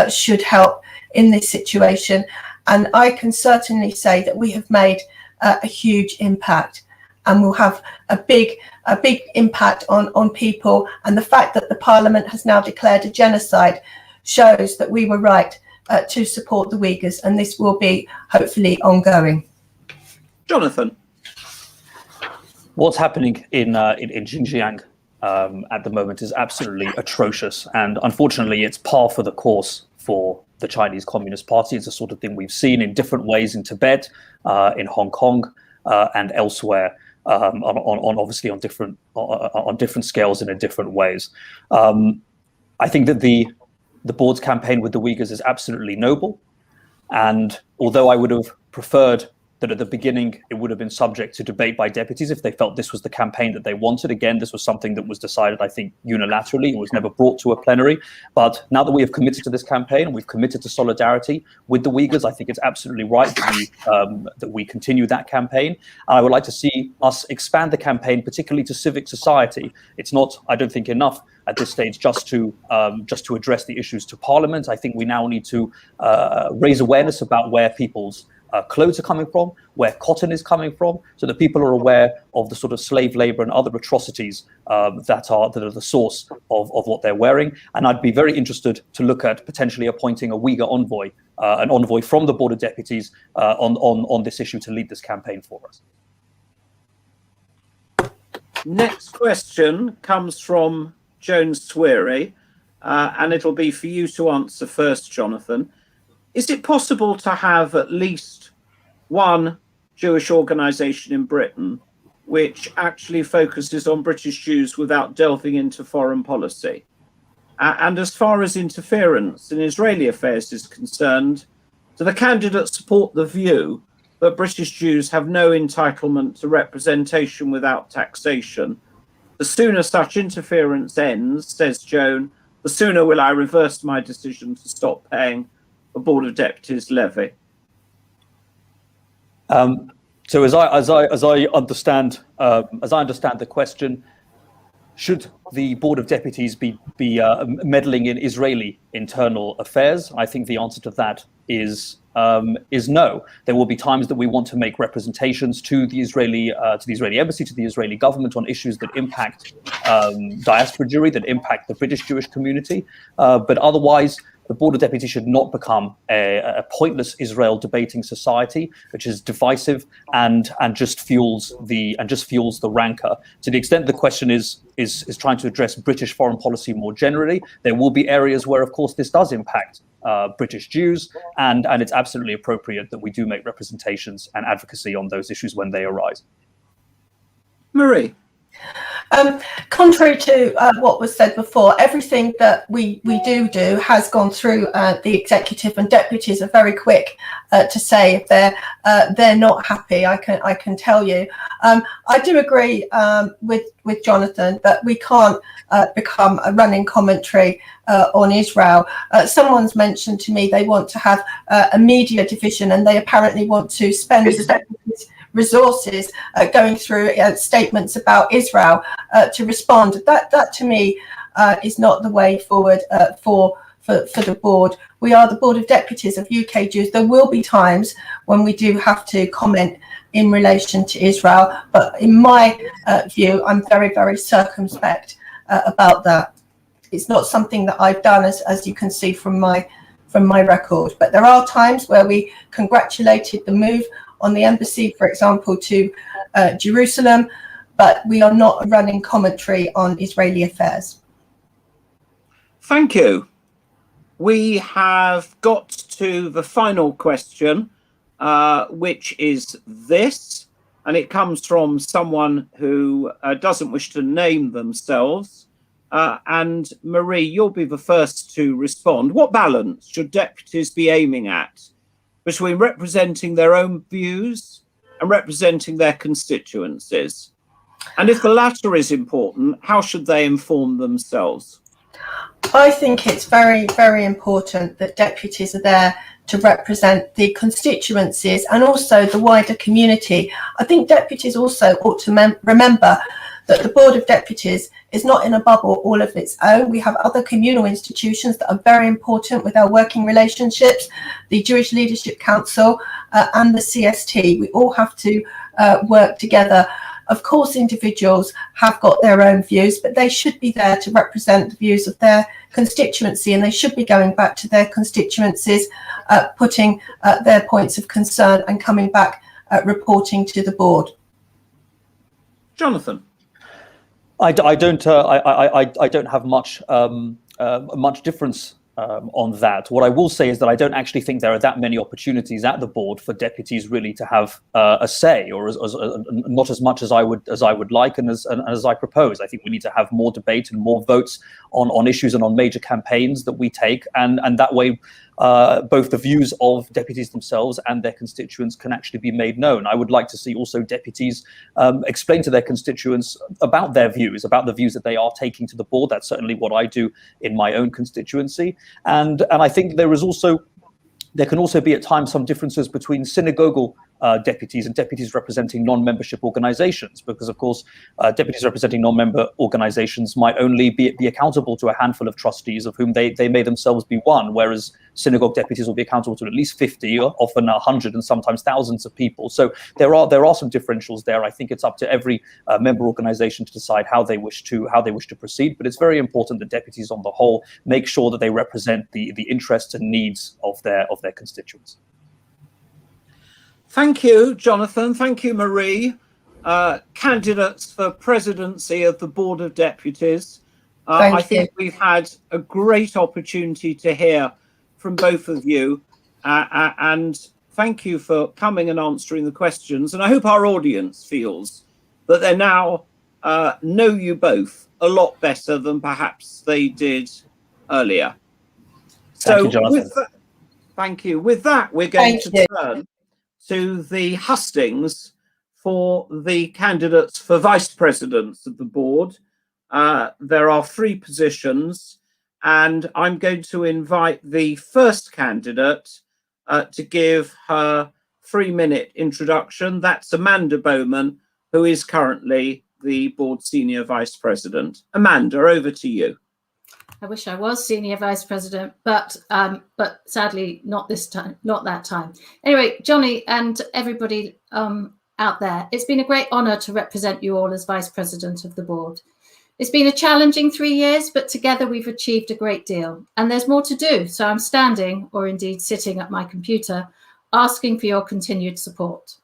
should help in this situation. And I can certainly say that we have made a huge impact, and will have a big impact on people. And the fact that the Parliament has now declared a genocide shows that we were right to support the Uyghurs, and this will be hopefully ongoing. Jonathan. What's happening in Xinjiang at the moment is absolutely atrocious, and unfortunately it's par for the course for the Chinese Communist Party. It's the sort of thing we've seen in different ways in Tibet, in Hong Kong, and elsewhere, obviously on different scales and in different ways. I think that the board's campaign with the Uyghurs is absolutely noble, and although I would have preferred that at the beginning it would have been subject to debate by deputies if they felt this was the campaign that they wanted. Again, this was something that was decided, I think, unilaterally. It was never brought to a plenary. But now that we have committed to this campaign and we've committed to solidarity with the Uyghurs, I think it's absolutely right that we continue that campaign. And I would like to see us expand the campaign, particularly to civic society. It's not, I don't think, enough at this stage just to address the issues to Parliament. I think we now need to raise awareness about where people's clothes are coming from, where cotton is coming from, so that people are aware of the sort of slave labor and other atrocities that are the source of what they're wearing. And I'd be very interested to look at potentially appointing a Uyghur envoy, an envoy from the Board of Deputies on this issue to lead this campaign for us. Next question comes from Joan Sweary, and it'll be for you to answer first, Jonathan. Is it possible to have at least one Jewish organisation in Britain which actually focuses on British Jews without delving into foreign policy? And as far as interference in Israeli affairs is concerned, do the candidates support the view that British Jews have no entitlement to representation without taxation? The sooner such interference ends, says Joan, the sooner will I reverse my decision to stop paying a Board of Deputies levy. So as I understand the question, should the Board of Deputies be meddling in Israeli internal affairs? I think the answer to that is no. There will be times that we want to make representations to the Israeli embassy, to the Israeli government on issues that impact diaspora Jewry, that impact the British Jewish community, but otherwise, the Board of Deputies should not become a pointless Israel debating society, which is divisive and just fuels the rancor. To the extent the question is trying to address British foreign policy more generally, there will be areas where, of course, this does impact British Jews, and it's absolutely appropriate that we do make representations and advocacy on those issues when they arise. Marie. Contrary to what was said before, everything that we do has gone through the executive, and deputies are very quick to say if they're not happy. I can tell you. I do agree with Jonathan that we can't become a running commentary on Israel. Someone's mentioned to me they want to have a media division, and they apparently want to spend resources going through statements about Israel to respond. That to me is not the way forward for the board. We are the Board of Deputies of UK Jews. There will be times when we do have to comment in relation to Israel, but in my view, I'm very, very circumspect about that. It's not something that I've done, as you can see from my record. But there are times where we congratulated the move on the embassy, for example, to Jerusalem, but we are not running commentary on Israeli affairs. Thank you. We have got to the final question, which is this, and it comes from someone who doesn't wish to name themselves. And Marie, you'll be the first to respond. What balance should deputies be aiming at between representing their own views and representing their constituencies? And if the latter is important, how should they inform themselves? I think it's very, very important that deputies are there to represent the constituencies and also the wider community. I think deputies also ought to remember that the Board of Deputies is not in a bubble all of its own. We have other communal institutions that are very important with our working relationships, the Jewish Leadership Council and the CST. We all have to work together. Of course, individuals have got their own views, but they should be there to represent the views of their constituency, and they should be going back to their constituencies, putting their points of concern and coming back reporting to the board. Jonathan. I don't have much difference on that. What I will say is that I don't actually think there are that many opportunities at the board for deputies really to have a say, or not as much as I would like and as I propose. I think we need to have more debate and more votes on issues and on major campaigns that we take, and that way both the views of deputies themselves and their constituents can actually be made known. I would like to see also deputies explain to their constituents about their views, about the views that they are taking to the board. That's certainly what I do in my own constituency. And I think there can also be at times some differences between synagogal deputies and deputies representing non-membership organizations, because of course deputies representing non-member organizations might only be accountable to a handful of trustees, of whom they may themselves be one, whereas synagogue deputies will be accountable to at least 50, or often 100 and sometimes thousands of people. So there are some differentials there. I think it's up to every member organization to decide how they wish to proceed, but it's very important that deputies on the whole make sure that they represent the interests and needs of their constituents. Thank you, Jonathan. Thank you, Marie. Candidates for presidency of the Board of Deputies. I think we've had a great opportunity to hear from both of you. And thank you for coming and answering the questions. And I hope our audience feels that they now know you both a lot better than perhaps they did earlier. Thank you, Jonathan. Thank you. With that, we're going to turn to the hustings for the candidates for vice presidents of the board. There are 3 positions, and I'm going to invite the first candidate to give her 3-minute introduction. That's Amanda Bowman, who is currently the board senior vice president. Amanda, over to you. I wish I was senior vice president, but sadly not this time, not that time. Anyway, Johnny and everybody out there, it's been a great honour to represent you all as vice president of the board. It's been a challenging 3 years, but together we've achieved a great deal, and there's more to do. So I'm standing, or indeed sitting at my computer, asking for your continued support.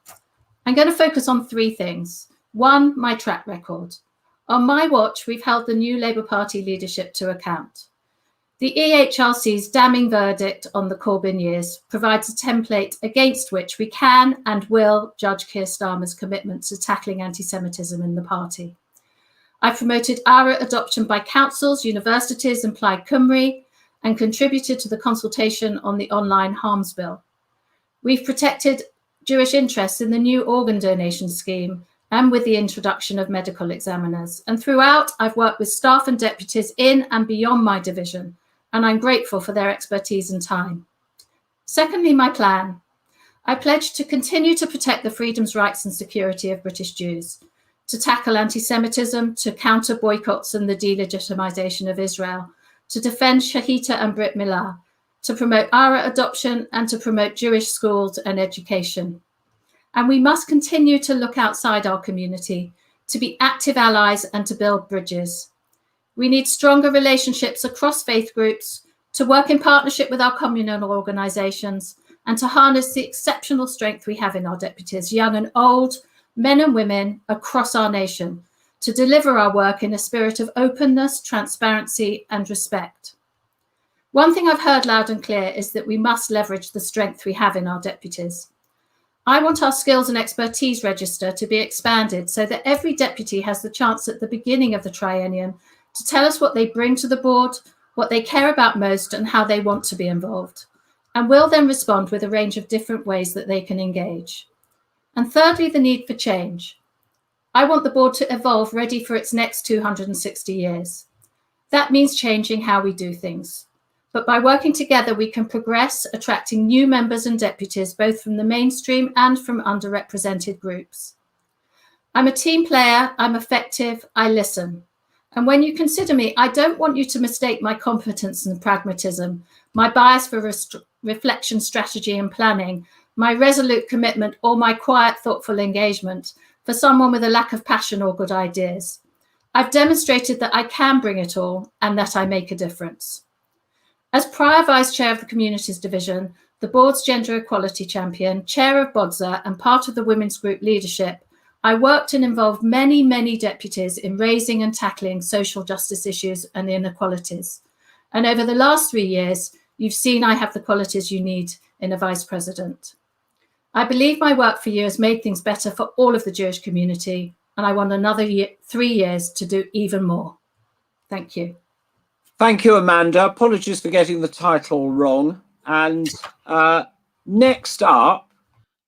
I'm going to focus on 3 things. 1, my track record. On my watch, we've held the new Labour Party leadership to account. The EHRC's damning verdict on the Corbyn years provides a template against which we can and will judge Keir Starmer's commitment to tackling anti-Semitism in the party. I've promoted ARA adoption by councils, universities and Plaid Cymru, and contributed to the consultation on the online harms bill. We've protected Jewish interests in the new organ donation scheme and with the introduction of medical examiners. And throughout, I've worked with staff and deputies in and beyond my division, and I'm grateful for their expertise and time. Secondly, my plan. I pledge to continue to protect the freedoms, rights and security of British Jews, to tackle anti-Semitism, to counter boycotts and the delegitimization of Israel, to defend Shahita and Brit Milah, to promote ARA adoption and to promote Jewish schools and education. And we must continue to look outside our community, to be active allies and to build bridges. We need stronger relationships across faith groups, to work in partnership with our communal organisations, and to harness the exceptional strength we have in our deputies, young and old, men and women across our nation, to deliver our work in a spirit of openness, transparency and respect. One thing I've heard loud and clear is that we must leverage the strength we have in our deputies. I want our skills and expertise register to be expanded so that every deputy has the chance at the beginning of the triennium to tell us what they bring to the board, what they care about most, and how they want to be involved. And we'll then respond with a range of different ways that they can engage. And thirdly, the need for change. I want the board to evolve ready for its next 260 years. That means changing how we do things. But by working together, we can progress, attracting new members and deputies, both from the mainstream and from underrepresented groups. I'm a team player, I'm effective, I listen. And when you consider me, I don't want you to mistake my competence and pragmatism, my bias for reflection, strategy and planning, my resolute commitment or my quiet, thoughtful engagement for someone with a lack of passion or good ideas. I've demonstrated that I can bring it all and that I make a difference. As prior Vice Chair of the Communities Division, the board's Gender Equality Champion, Chair of BODSA and part of the Women's Group leadership, I worked and involved many, many deputies in raising and tackling social justice issues and inequalities. And over the last 3 years, you've seen I have the qualities you need in a Vice President. I believe my work for you has made things better for all of the Jewish community, and I want another 3 years to do even more. Thank you. Thank you, Amanda. Apologies for getting the title wrong. And next up,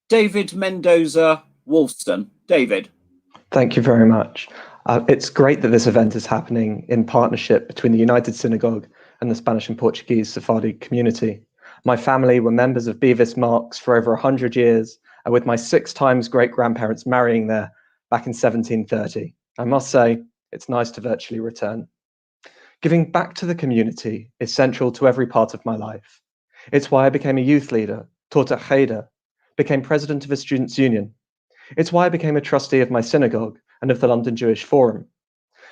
David Mendoza Woolston. David. Thank you very much. It's great that this event is happening in partnership between the United Synagogue and the Spanish and Portuguese Sephardi Community. My family were members of Bevis Marks for over 100 years, and with my 6 times great-grandparents marrying there back in 1730. I must say, it's nice to virtually return. Giving back to the community is central to every part of my life. It's why I became a youth leader, taught at Cheder, became president of a students' union. It's why I became a trustee of my synagogue and of the London Jewish Forum.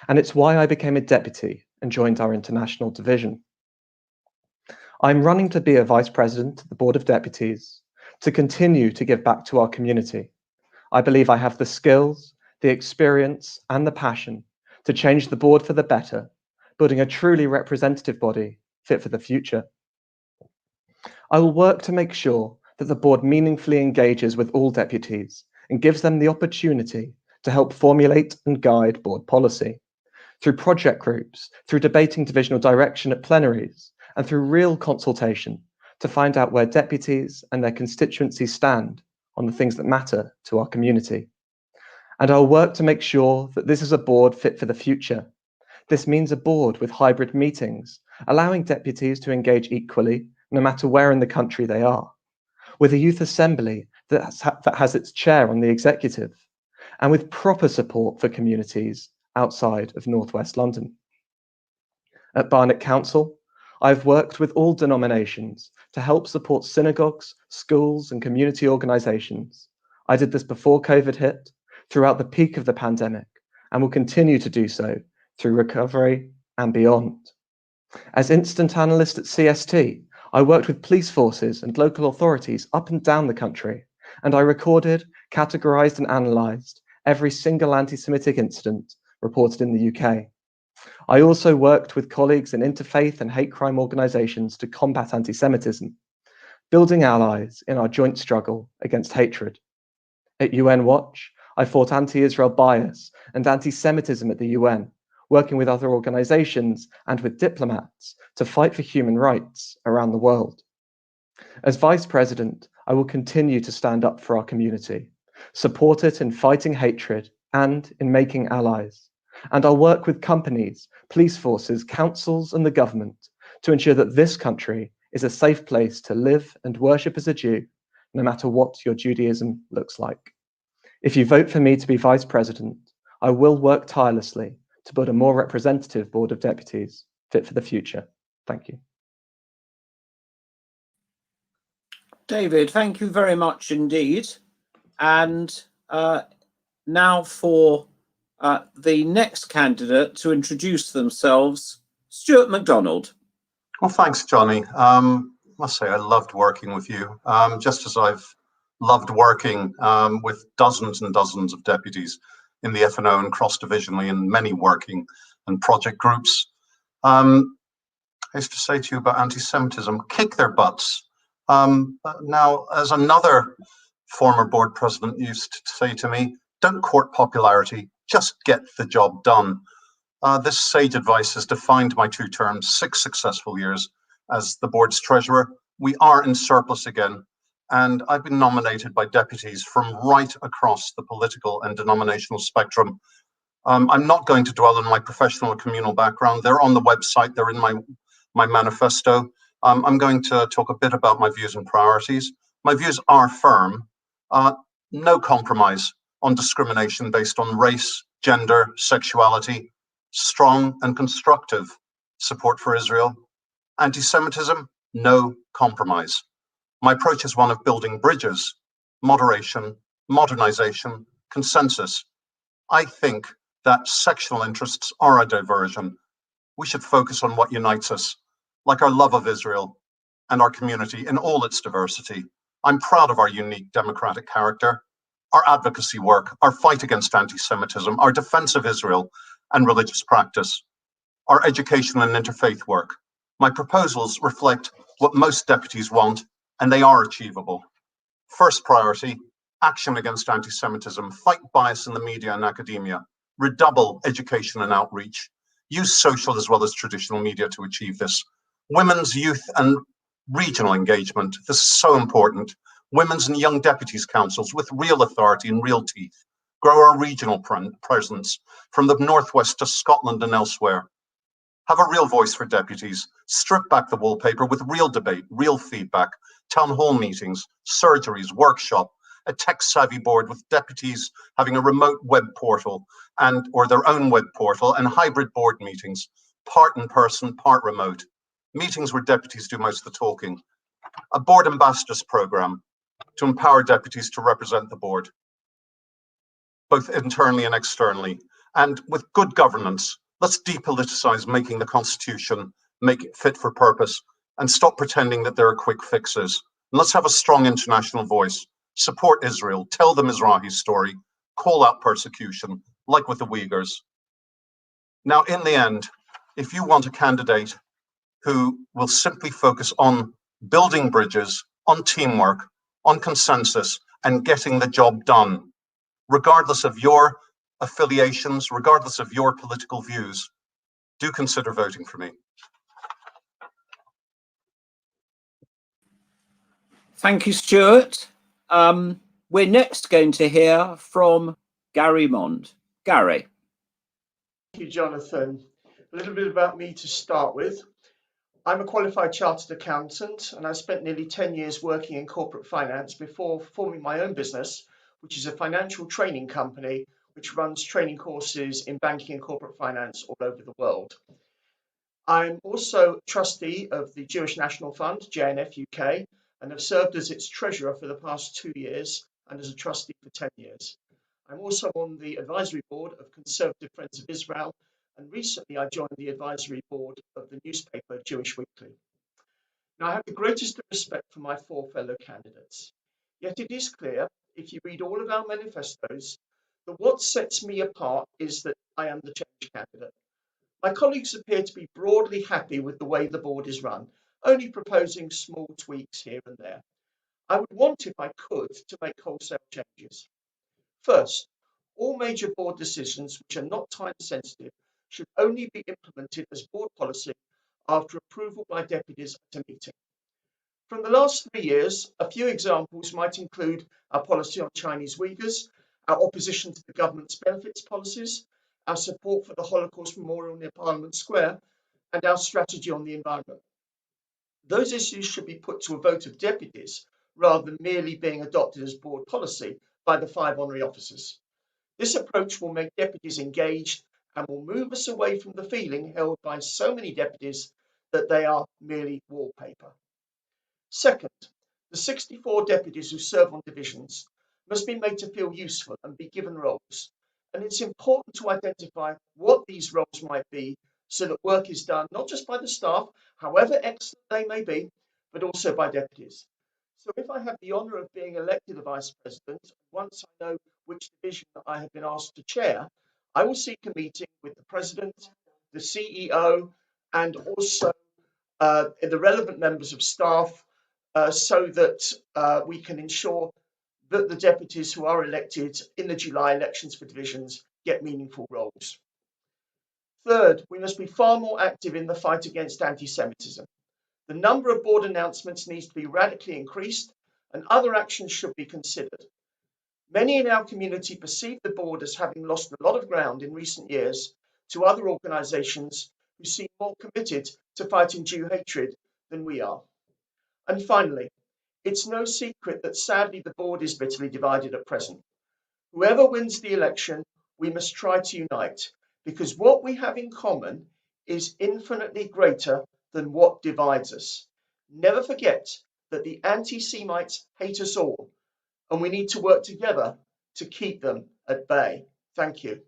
And it's why I became a deputy and joined our international division. I'm running to be a vice president of the Board of Deputies to continue to give back to our community. I believe I have the skills, the experience, and the passion to change the board for the better, building a truly representative body fit for the future. I will work to make sure that the board meaningfully engages with all deputies and gives them the opportunity to help formulate and guide board policy through project groups, through debating divisional direction at plenaries, and through real consultation to find out where deputies and their constituencies stand on the things that matter to our community. And I'll work to make sure that this is a board fit for the future. This means a board with hybrid meetings, allowing deputies to engage equally, no matter where in the country they are, with a youth assembly that has its chair on the executive, and with proper support for communities outside of Northwest London. At Barnet Council, I've worked with all denominations to help support synagogues, schools, and community organisations. I did this before COVID hit, throughout the peak of the pandemic, and will continue to do so through recovery and beyond. As instant analyst at CST, I worked with police forces and local authorities up and down the country, and I recorded, categorised and analysed every single anti-Semitic incident reported in the UK. I also worked with colleagues in interfaith and hate crime organisations to combat anti-Semitism, building allies in our joint struggle against hatred. At UN Watch, I fought anti-Israel bias and anti-Semitism at the UN, working with other organisations and with diplomats to fight for human rights around the world. As Vice President, I will continue to stand up for our community, support it in fighting hatred and in making allies. And I'll work with companies, police forces, councils, and the government to ensure that this country is a safe place to live and worship as a Jew, no matter what your Judaism looks like. If you vote for me to be Vice President, I will work tirelessly to build a more representative Board of Deputies fit for the future. Thank you. David, thank you very much indeed. And now for the next candidate to introduce themselves, Stuart MacDonald. Well, thanks, Johnny. I must say I loved working with you, just as I've loved working with dozens and dozens of deputies in the F&O and cross-divisionally in many working and project groups. I used to say to you about anti-Semitism, kick their butts. Now, as another former board president used to say to me, don't court popularity, just get the job done. This sage advice has defined my 2 terms, 6 successful years as the board's treasurer. We are in surplus again, and I've been nominated by deputies from right across the political and denominational spectrum. I'm not going to dwell on my professional or communal background. They're on the website, they're in my manifesto. I'm going to talk a bit about my views and priorities. My views are firm. No compromise on discrimination based on race, gender, sexuality, strong and constructive support for Israel. Anti-Semitism, no compromise. My approach is one of building bridges, moderation, modernization, consensus. I think that sectional interests are a diversion. We should focus on what unites us, like our love of Israel and our community in all its diversity. I'm proud of our unique democratic character, our advocacy work, our fight against anti-Semitism, our defense of Israel and religious practice, our education and interfaith work. My proposals reflect what most deputies want, and they are achievable. First priority, action against anti-Semitism, fight bias in the media and academia, redouble education and outreach, use social as well as traditional media to achieve this. Women's, youth and regional engagement, this is so important. Women's and young deputies councils with real authority and real teeth. Grow our regional presence from the Northwest to Scotland and elsewhere. Have a real voice for deputies. Strip back the wallpaper with real debate, real feedback, town hall meetings, surgeries, workshop, a tech-savvy board with deputies having a remote web portal or their own web portal, and hybrid board meetings, part in person, part remote. Meetings where deputies do most of the talking. A board ambassadors program to empower deputies to represent the board, both internally and externally. And with good governance, let's depoliticize making the Constitution, make it fit for purpose, and stop pretending that there are quick fixes. And let's have a strong international voice. Support Israel, tell the Mizrahi's story, call out persecution, like with the Uyghurs. Now, in the end, if you want a candidate who will simply focus on building bridges, on teamwork, on consensus, and getting the job done, regardless of your affiliations, regardless of your political views, do consider voting for me. Thank you, Stuart. We're next going to hear from Gary Mond. Gary. Thank you, Jonathan. A little bit about me to start with. I'm a qualified chartered accountant, and I spent nearly 10 years working in corporate finance before forming my own business, which is a financial training company which runs training courses in banking and corporate finance all over the world. I'm also trustee of the Jewish National Fund, JNF UK, and have served as its treasurer for the past 2 years and as a trustee for 10 years. I'm also on the advisory board of Conservative Friends of Israel, and recently I joined the advisory board of the newspaper Jewish Weekly. Now, I have the greatest respect for my 4 fellow candidates. Yet it is clear, if you read all of our manifestos, that what sets me apart is that I am the change candidate. My colleagues appear to be broadly happy with the way the board is run, only proposing small tweaks here and there. I would want, if I could, to make wholesale changes. First, all major board decisions which are not time sensitive should only be implemented as board policy after approval by deputies at a meeting. From the last 3 years, a few examples might include our policy on Chinese Uyghurs, our opposition to the government's benefits policies, our support for the Holocaust Memorial near Parliament Square, and our strategy on the environment. Those issues should be put to a vote of deputies rather than merely being adopted as board policy by the 5 honorary officers. This approach will make deputies engaged and will move us away from the feeling held by so many deputies that they are merely wallpaper. Second, the 64 deputies who serve on divisions must be made to feel useful and be given roles. And it's important to identify what these roles might be so that work is done not just by the staff, however excellent they may be, but also by deputies. So if I have the honour of being elected a vice president, once I know which division I have been asked to chair, I will seek a meeting with the president, the CEO, and also the relevant members of staff so that we can ensure that the deputies who are elected in the July elections for divisions get meaningful roles. Third, we must be far more active in the fight against anti-Semitism. The number of board announcements needs to be radically increased, and other actions should be considered. Many in our community perceive the board as having lost a lot of ground in recent years to other organisations who seem more committed to fighting Jew hatred than we are. And finally, it's no secret that sadly the board is bitterly divided at present. Whoever wins the election, we must try to unite, because what we have in common is infinitely greater than what divides us. Never forget that the anti-Semites hate us all, and we need to work together to keep them at bay. Thank you.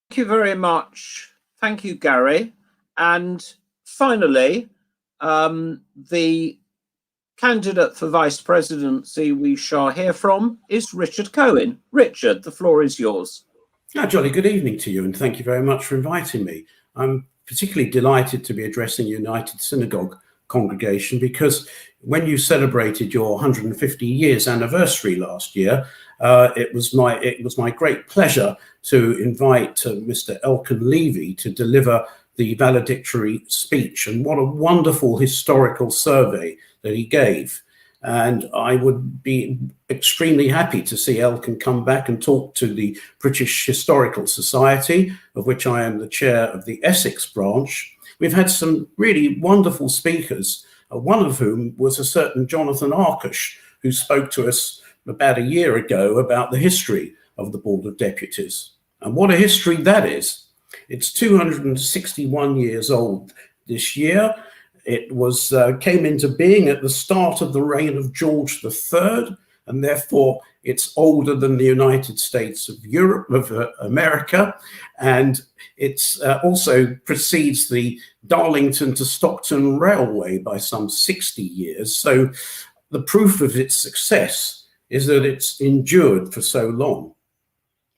Thank you very much. Thank you, Gary. And finally, the candidate for vice presidency we shall hear from is Richard Cohen. Richard, the floor is yours. Jolly good evening to you, and thank you very much for inviting me. I'm particularly delighted to be addressing United Synagogue congregation, because when you celebrated your 150 years anniversary last year, it was my great pleasure to invite Mr. Elkin Levy to deliver the valedictory speech, and what a wonderful historical survey that he gave. And I would be extremely happy to see Elkin come back and talk to the British Historical Society, of which I am the chair of the Essex branch. We've had some really wonderful speakers, one of whom was a certain Jonathan Arkush, who spoke to us about a year ago about the history of the Board of Deputies. And what a history that is. It's 261 years old this year. It was came into being at the start of the reign of George III, and therefore it's older than the United States of Europe, of America, and it's also precedes the Darlington to Stockton Railway by some 60 years. So the proof of its success is that it's endured for so long.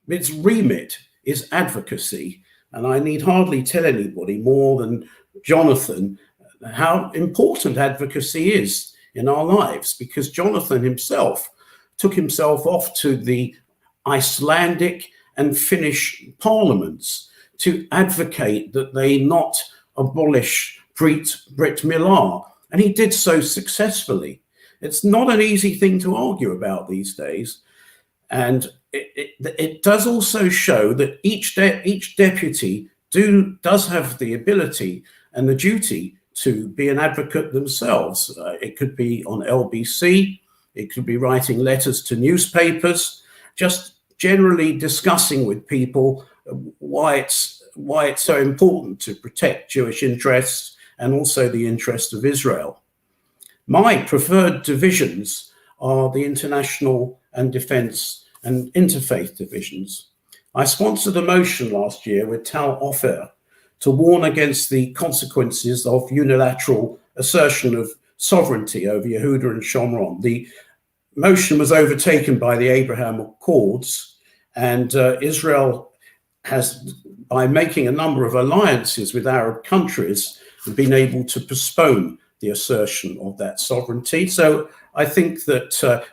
Its remit is advocacy, and I need hardly tell anybody more than Jonathan how important advocacy is in our lives, because Jonathan himself took himself off to the Icelandic and Finnish parliaments to advocate that they not abolish Brit Milah, and he did so successsly. It's not an easy thing to argue about these days, and it does also show that each deputy does have the ability and the duty to be an advocate themselves. It could be on LBC, it could be writing letters to newspapers, just generally discussing with people why it's so important to protect Jewish interests and also the interest of Israel. My preferred divisions are the international and defense and interfaith divisions. I sponsored a motion last year with Tal Ofer to warn against the consequences of unilateral assertion of sovereignty over Yehuda and Shomron. The motion was overtaken by the Abraham Accords, and Israel has, by making a number of alliances with Arab countries, been able to postpone the assertion of that sovereignty. So I think that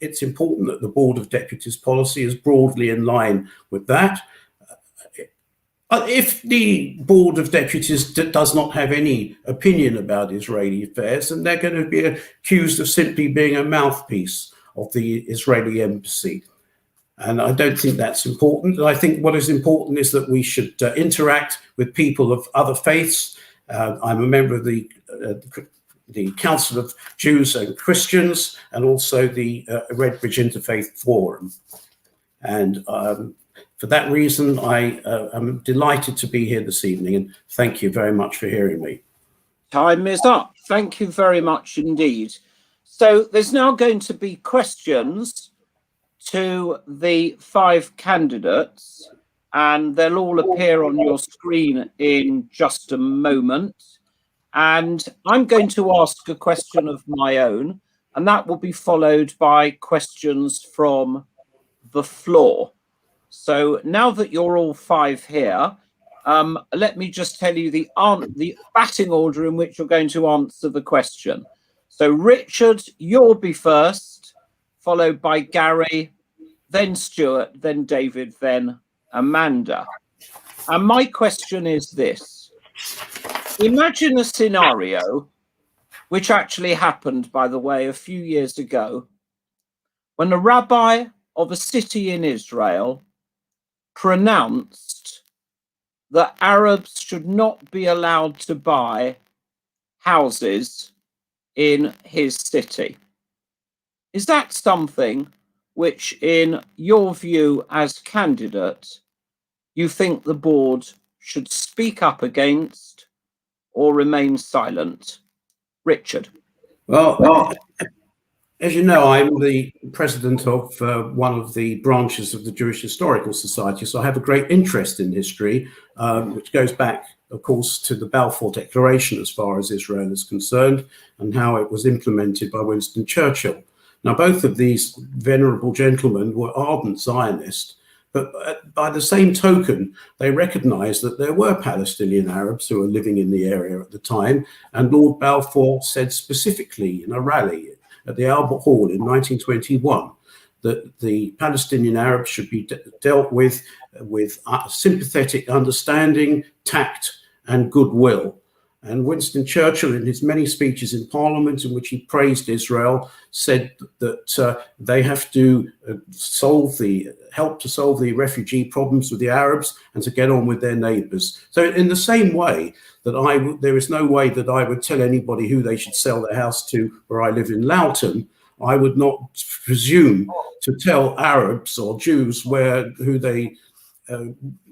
it's important that the Board of Deputies policy is broadly in line with that. If the Board of Deputies does not have any opinion about Israeli affairs, then they're going to be accused of simply being a mouthpiece of the Israeli embassy. And I don't think that's important. I think what is important is that we should interact with people of other faiths. I'm a member of the Council of Jews and Christians, and also the Redbridge Interfaith Forum. And for that reason, I am delighted to be here this evening, and thank you very much for hearing me. Time is up. Thank you very much indeed. So there's now going to be questions to the 5 candidates, and they'll all appear on your screen in just a moment. And I'm going to ask a question of my own, and that will be followed by questions from the floor. So now that you're all 5 here, let me just tell you the batting order in which you're going to answer the question. So Richard, you'll be first, followed by Gary, then Stuart, then David, then Amanda. And my question is this. Imagine a scenario which actually happened, by the way, a few years ago, when a rabbi of a city in Israel pronounced that Arabs should not be allowed to buy houses in his city. Is that something which, in your view as candidate, you think the board should speak up against or remain silent? Richard. Well, as you know, I'm the president of one of the branches of the Jewish Historical Society, so I have a great interest in history, which goes back, of course, to the Balfour Declaration as far as Israel is concerned, and how it was implemented by Winston Churchill. Now, both of these venerable gentlemen were ardent Zionists, but by the same token, they recognized that there were Palestinian Arabs who were living in the area at the time, and Lord Balfour said specifically in a rally at the Albert Hall in 1921 that the Palestinian Arabs should be dealt with sympathetic understanding, tact, and goodwill. And Winston Churchill, in his many speeches in Parliament in which he praised Israel, said that they have to help to solve the refugee problems with the Arabs and to get on with their neighbours. So in the same way that there is no way that I would tell anybody who they should sell their house to where I live in Loughton, I would not presume to tell Arabs or Jews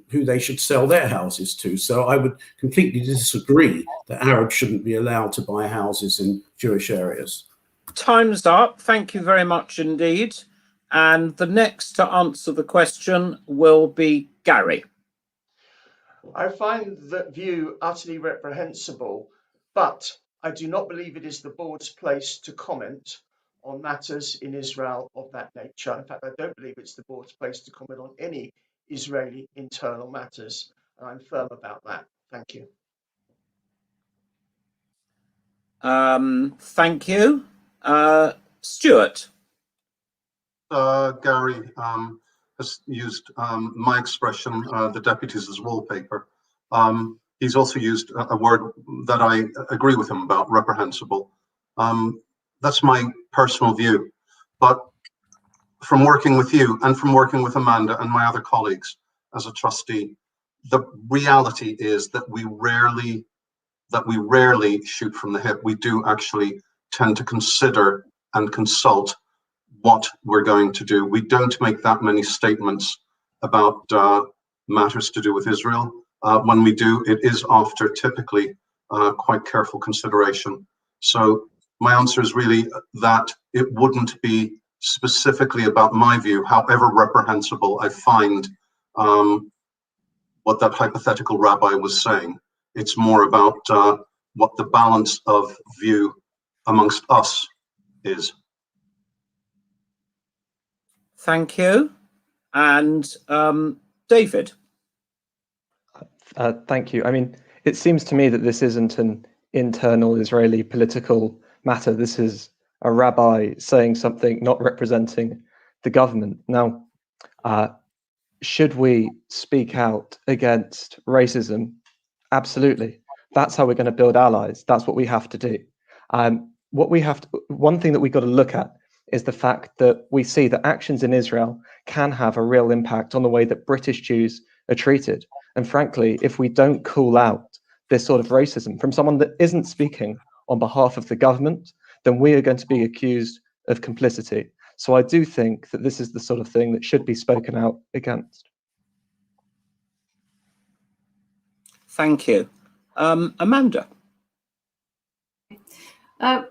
who they should sell their houses to. So I would completely disagree that Arabs shouldn't be allowed to buy houses in Jewish areas. Time's up. Thank you very much indeed. And the next to answer the question will be Gary. I find that view utterly reprehensible, but I do not believe it is the board's place to comment on matters in Israel of that nature. In fact, I don't believe it's the board's place to comment on any Israeli internal matters, and I'm firm about that. Thank you. Thank you. Stuart. Gary has used my expression, the deputies, as wallpaper. He's also used a word that I agree with him about, reprehensible. That's my personal view. But from working with you and from working with Amanda and my other colleagues as a trustee, the reality is that we rarely shoot from the hip. We do actually tend to consider and consult what we're going to do. We don't make that many statements about matters to do with Israel. When we do, it is after typically quite careful consideration. So my answer is really that it wouldn't be specifically about my view, however reprehensible I find what that hypothetical rabbi was saying. It's more about what the balance of view amongst us is. Thank you. And David. Thank you. I mean, it seems to me that this isn't an internal Israeli political matter. This is a rabbi saying something not representing the government. Now, should we speak out against racism? Absolutely. That's how we're going to build allies. That's what we have to do. One thing that we've got to look at is the fact that we see that actions in Israel can have a real impact on the way that British Jews are treated. And frankly, if we don't call out this sort of racism from someone that isn't speaking on behalf of the government, then we are going to be accused of complicity. So I do think that this is the sort of thing that should be spoken out against. Thank you. Amanda.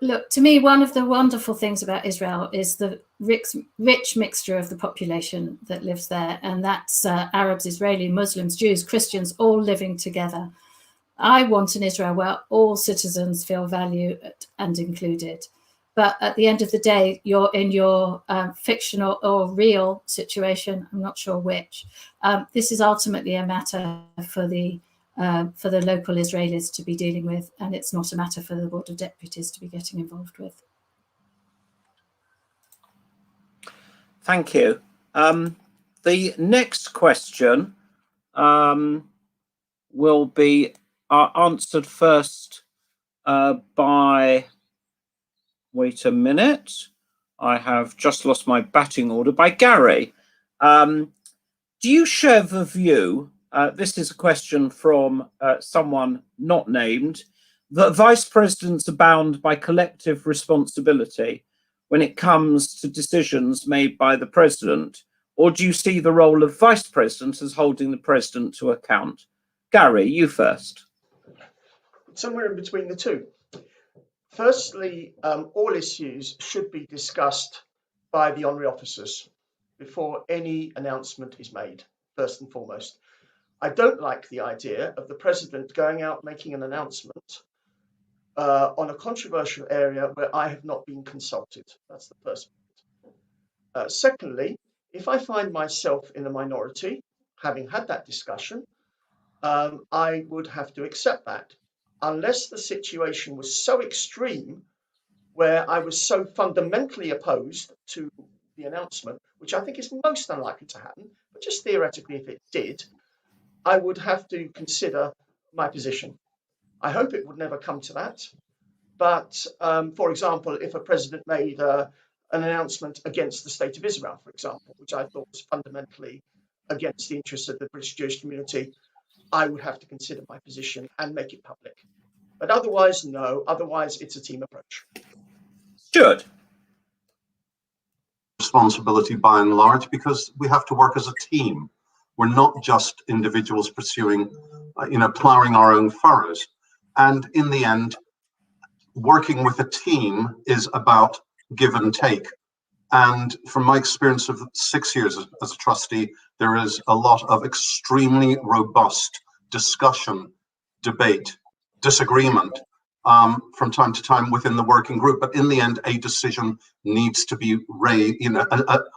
Look, to me, one of the wonderful things about Israel is the rich mixture of the population that lives there, and that's Arabs, Israeli, Muslims, Jews, Christians, all living together. I want an Israel where all citizens feel valued and included. But at the end of the day, you're in your fictional or real situation, I'm not sure which. This is ultimately a matter for the for the local Israelis to be dealing with, and it's not a matter for the Board of Deputies to be getting involved with. Thank you. The next question will be answered first by, wait a minute, I have just lost my batting order, by Gary. Do you share the view, this is a question from someone not named, that vice presidents are bound by collective responsibility when it comes to decisions made by the president? Or do you see the role of vice president as holding the president to account? Gary, you first. Somewhere in between the two. Firstly, all issues should be discussed by the honorary officers before any announcement is made, first and foremost. I don't like the idea of the president going out making an announcement on a controversial area where I have not been consulted. That's the first point. Secondly, if I find myself in a minority, having had that discussion, I would have to accept that, unless the situation was so extreme where I was so fundamentally opposed to the announcement, which I think is most unlikely to happen, but just theoretically, if it did, I would have to consider my position. I hope it would never come to that. But for example, if a president made an announcement against the state of Israel, for example, which I thought was fundamentally against the interests of the British Jewish community, I would have to consider my position and make it public. But otherwise, no. Otherwise, it's a team approach. Stuart. Responsibility by and large, because we have to work as a team. We're not just individuals pursuing, plowing our own furrows. And in the end, working with a team is about give and take. And from my experience of 6 years as a trustee, there is a lot of extremely robust discussion, debate, disagreement from time to time within the working group. But in the end, a decision needs to be raised.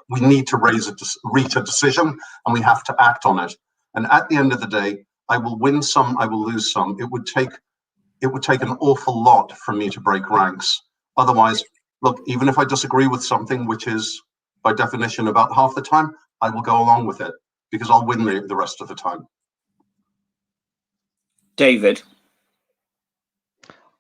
We need to reach a decision, and we have to act on it. And at the end of the day, I will win some, I will lose some. It would take an awful lot for me to break ranks. Otherwise, look, even if I disagree with something, which is by definition about half the time, I will go along with it because I'll win the rest of the time. David.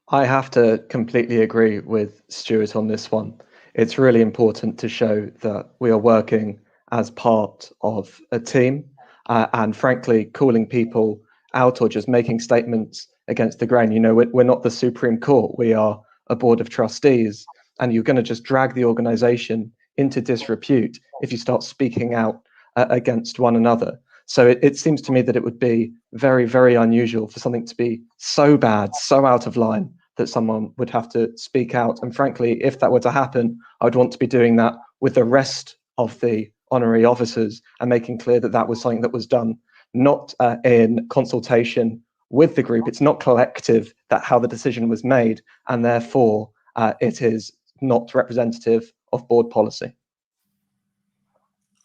I have to completely agree with Stuart on this one. It's really important to show that we are working as part of a team, and frankly, calling people out or just making statements against the grain. We're not the Supreme Court. We are a board of trustees, and you're going to just drag the organization into disrepute if you start speaking out against one another. So it seems to me that it would be very, very unusual for something to be so bad, so out of line, that someone would have to speak out. And frankly, if that were to happen, I would want to be doing that with the rest of the honorary officers and making clear that that was something that was done not in consultation with the group. It's not collective, that how the decision was made, and therefore it is not representative of board policy.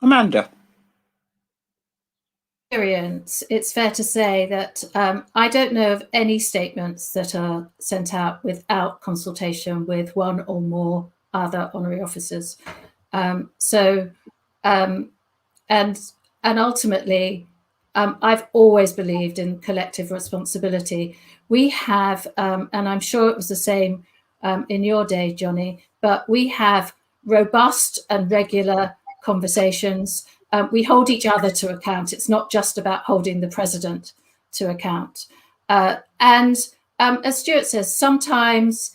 Amanda. It's fair to say that I don't know of any statements that are sent out without consultation with one or more other honorary officers. And ultimately, I've always believed in collective responsibility. We have, and I'm sure it was the same in your day, Johnny, but we have robust and regular conversations. We hold each other to account. It's not just about holding the president to account. And as Stuart says, sometimes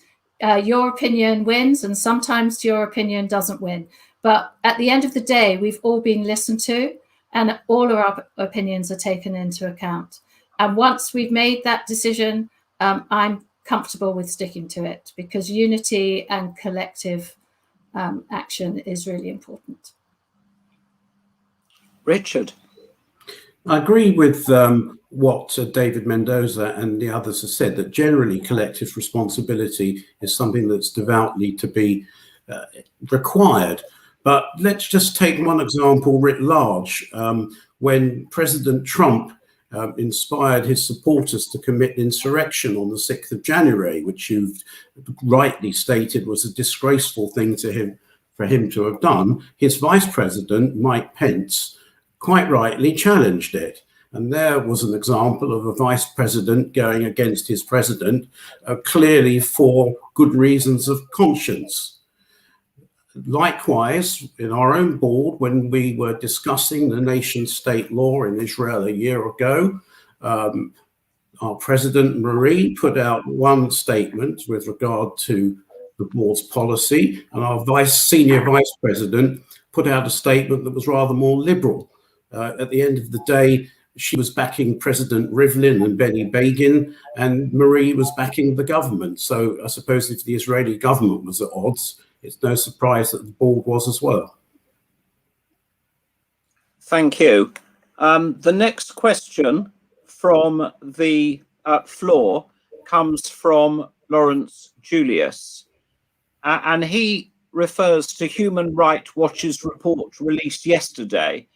your opinion wins and sometimes your opinion doesn't win. But at the end of the day, we've all been listened to and all of our opinions are taken into account. And once we've made that decision, I'm comfortable with sticking to it because unity and collective action is really important. Richard. I agree with what David Mendoza and the others have said, that generally collective responsibility is something that's devoutly to be required. But let's just take one example writ large. When President Trump inspired his supporters to commit insurrection on the 6th of January, which you've rightly stated was a disgraceful thing for him to have done. His vice president, Mike Pence, quite rightly challenged it. And there was an example of a vice president going against his president, clearly for good reasons of conscience. Likewise, in our own board, when we were discussing the nation state law in Israel a year ago, our president, Marie, put out one statement with regard to the board's policy, and our senior vice president put out a statement that was rather more liberal. At the end of the day, she was backing President Rivlin and Benny Begin, and Marie was backing the government. So I suppose if the Israeli government was at odds, it's no surprise that the board was as well. Thank you. The next question from the floor comes from Lawrence Julius, and he refers to Human Rights Watch's report released yesterday,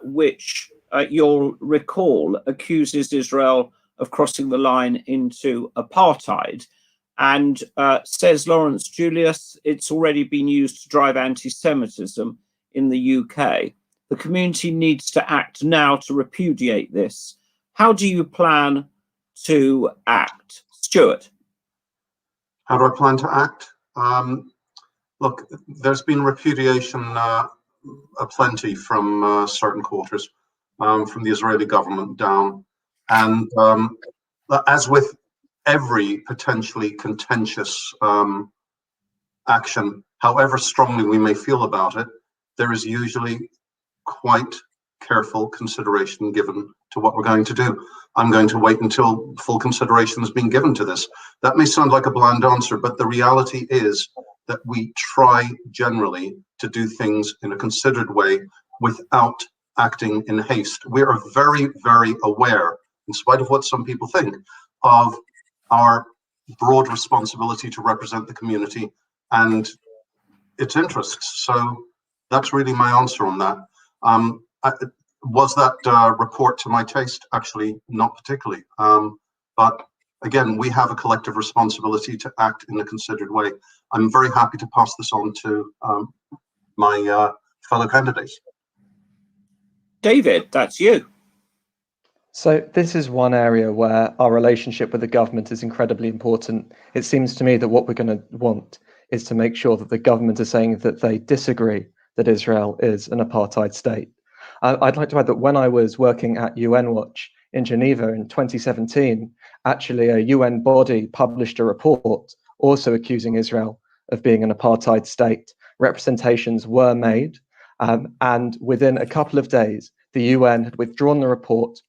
which you'll recall accuses Israel of crossing the line into apartheid, and says Lawrence Julius, it's already been used to drive anti-Semitism in the UK. The community needs to act now to repudiate this. How do you plan to act? Stuart. How do I plan to act? Look, there's been repudiation aplenty from certain quarters, from the Israeli government down. And as with every potentially contentious action, however strongly we may feel about it, there is usually quite careful consideration given to what we're going to do. I'm going to wait until full consideration has been given to this. That may sound like a bland answer, but the reality is that we try generally to do things in a considered way without acting in haste. We are very, very aware, in spite of what some people think, of our broad responsibility to represent the community and its interests. So that's really my answer on that. Was that report to my taste? Actually, not particularly. But again, we have a collective responsibility to act in a considered way. I'm very happy to pass this on to my fellow candidates. David, that's you. So this is one area where our relationship with the government is incredibly important. It seems to me that what we're going to want is to make sure that the government is saying that they disagree that Israel is an apartheid state. I'd like to add that when I was working at UN Watch in Geneva in 2017, actually a UN body published a report also accusing Israel of being an apartheid state. Representations were made, and within a couple of days, the UN had withdrawn the report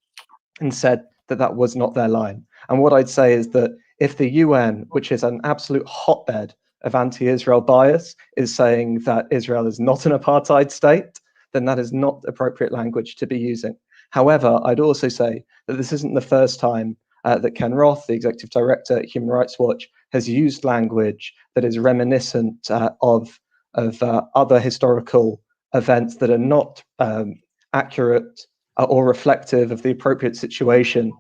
and said that that was not their line. And what I'd say is that if the UN, which is an absolute hotbed of anti-Israel bias, is saying that Israel is not an apartheid state, then that is not appropriate language to be using. However, I'd also say that this isn't the first time that Ken Roth, the executive director at Human Rights Watch, has used language that is reminiscent of other historical events that are not accurate or reflective of the appropriate situation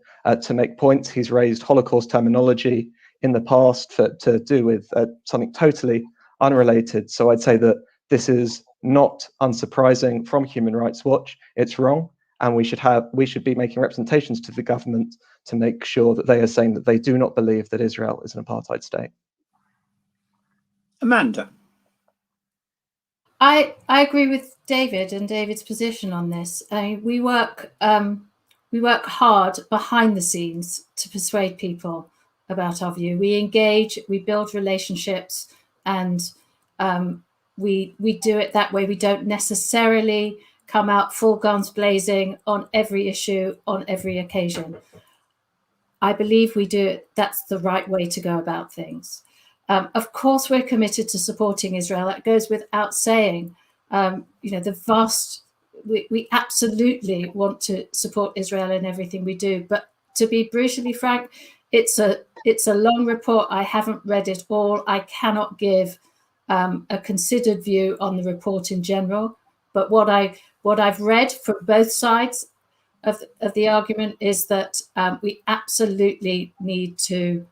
to make points. He's raised Holocaust terminology in the past to do with something totally unrelated. So I'd say that this is not unsurprising from Human Rights Watch. It's wrong, and we should be making representations to the government to make sure that they are saying that they do not believe that Israel is an apartheid state. Amanda. I agree with David and David's position on this. We work hard behind the scenes to persuade people about our view. We engage, we build relationships, and we do it that way. We don't necessarily come out full guns blazing on every issue, on every occasion. I believe we do it. That's the right way to go about things. Of course, we're committed to supporting Israel. That goes without saying. We absolutely want to support Israel in everything we do. But to be brutally frank, it's a long report. I haven't read it all. I cannot give a considered view on the report in general. But what I've read from both sides, of the argument is that we absolutely need to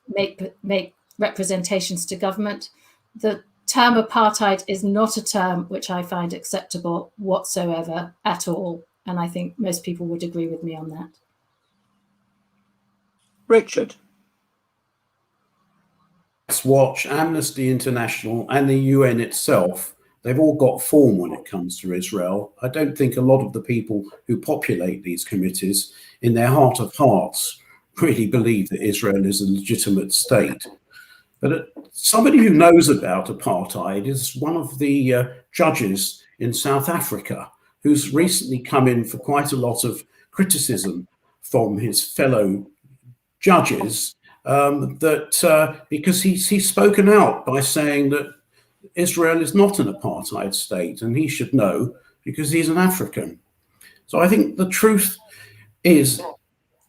make representations to government. The term apartheid is not a term which I find acceptable whatsoever at all. And I think most people would agree with me on that. Richard. Watch, Amnesty International and the UN itself, they've all got form when it comes to Israel. I don't think a lot of the people who populate these committees in their heart of hearts really believe that Israel is a legitimate state. But somebody who knows about apartheid is one of the judges in South Africa, who's recently come in for quite a lot of criticism from his fellow judges, because he's spoken out by saying that Israel is not an apartheid state, and he should know because he's an African. So I think the truth is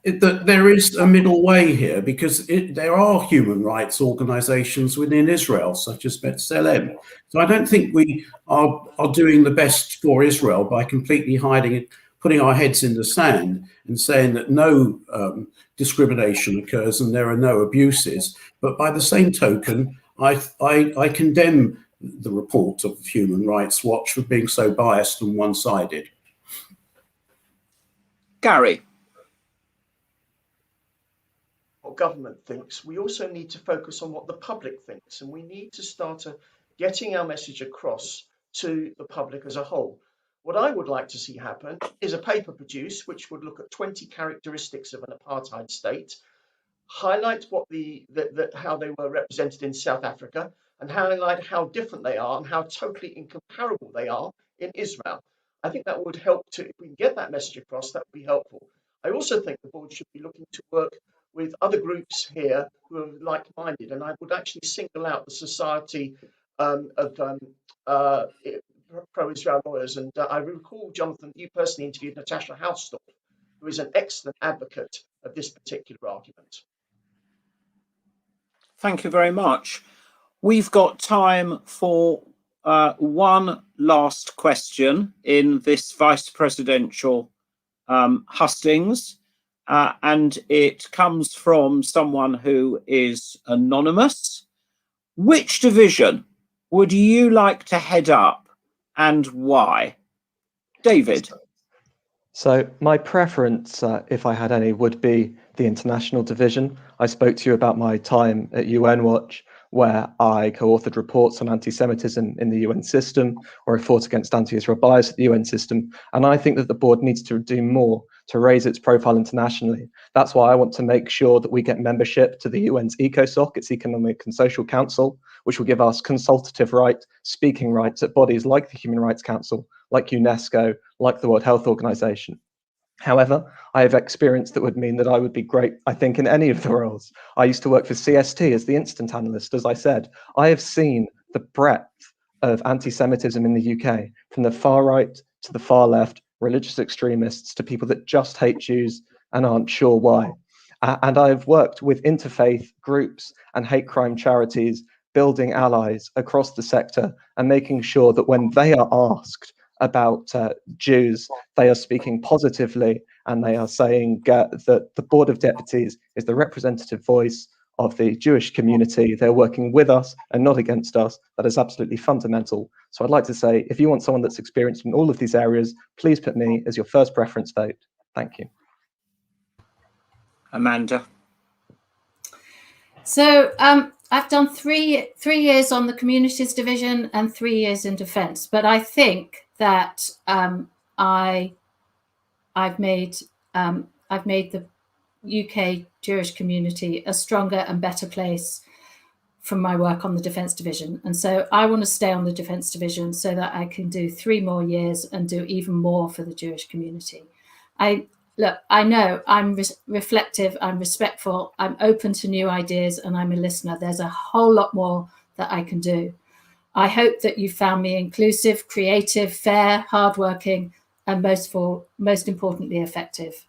that there is a middle way here, because there are human rights organizations within Israel, such as B'Tselem. So I don't think we are doing the best for Israel by completely hiding it, putting our heads in the sand and saying that no discrimination occurs and there are no abuses. But by the same token, I condemn the report of Human Rights Watch for being so biased and one-sided. Gary. What government thinks, we also need to focus on what the public thinks, and we need to start getting our message across to the public as a whole. What I would like to see happen is a paper produced which would look at 20 characteristics of an apartheid state, highlight what how they were represented in South Africa, and highlight how different they are and how totally incomparable they are in Israel. I think that would help if we can get that message across, that would be helpful. I also think the board should be looking to work with other groups here who are like-minded, and I would actually single out the Society of Pro-Israel Lawyers. And I recall, Jonathan, you personally interviewed Natasha Hausdorff, who is an excellent advocate of this particular argument. Thank you very much. We've got time for one last question in this vice presidential hustings. And it comes from someone who is anonymous. Which division would you like to head up and why? David. So my preference, if I had any, would be the international division. I spoke to you about my time at UN Watch, where I co-authored reports on anti-Semitism in the UN system, or I fought against anti-Israel bias at the UN system. And I think that the board needs to do more to raise its profile internationally. That's why I want to make sure that we get membership to the UN's ECOSOC, its Economic and Social Council, which will give us consultative right, speaking rights at bodies like the Human Rights Council, like UNESCO, like the World Health Organization. However, I have experience that would mean that I would be great, I think, in any of the roles. I used to work for CST as the incident analyst. As I said, I have seen the breadth of anti-Semitism in the UK, from the far right to the far left, religious extremists to people that just hate Jews and aren't sure why. And I've worked with interfaith groups and hate crime charities, building allies across the sector and making sure that when they are asked about Jews, they are speaking positively, and they are saying that the Board of Deputies is the representative voice of the Jewish community. They're working with us and not against us. That is absolutely fundamental. So I'd like to say, if you want someone that's experienced in all of these areas, please put me as your first preference vote. Thank you. Amanda. So I've done three years on the communities division and 3 years in defence, but I think that I've made the UK Jewish community a stronger and better place from my work on the defence division, and so I want to stay on the defence division so that I can do 3 more years and do even more for the Jewish community. I know I'm reflective, I'm respectful, I'm open to new ideas, and I'm a listener. There's a whole lot more that I can do. I hope that you found me inclusive, creative, fair, hardworking, and most importantly, effective.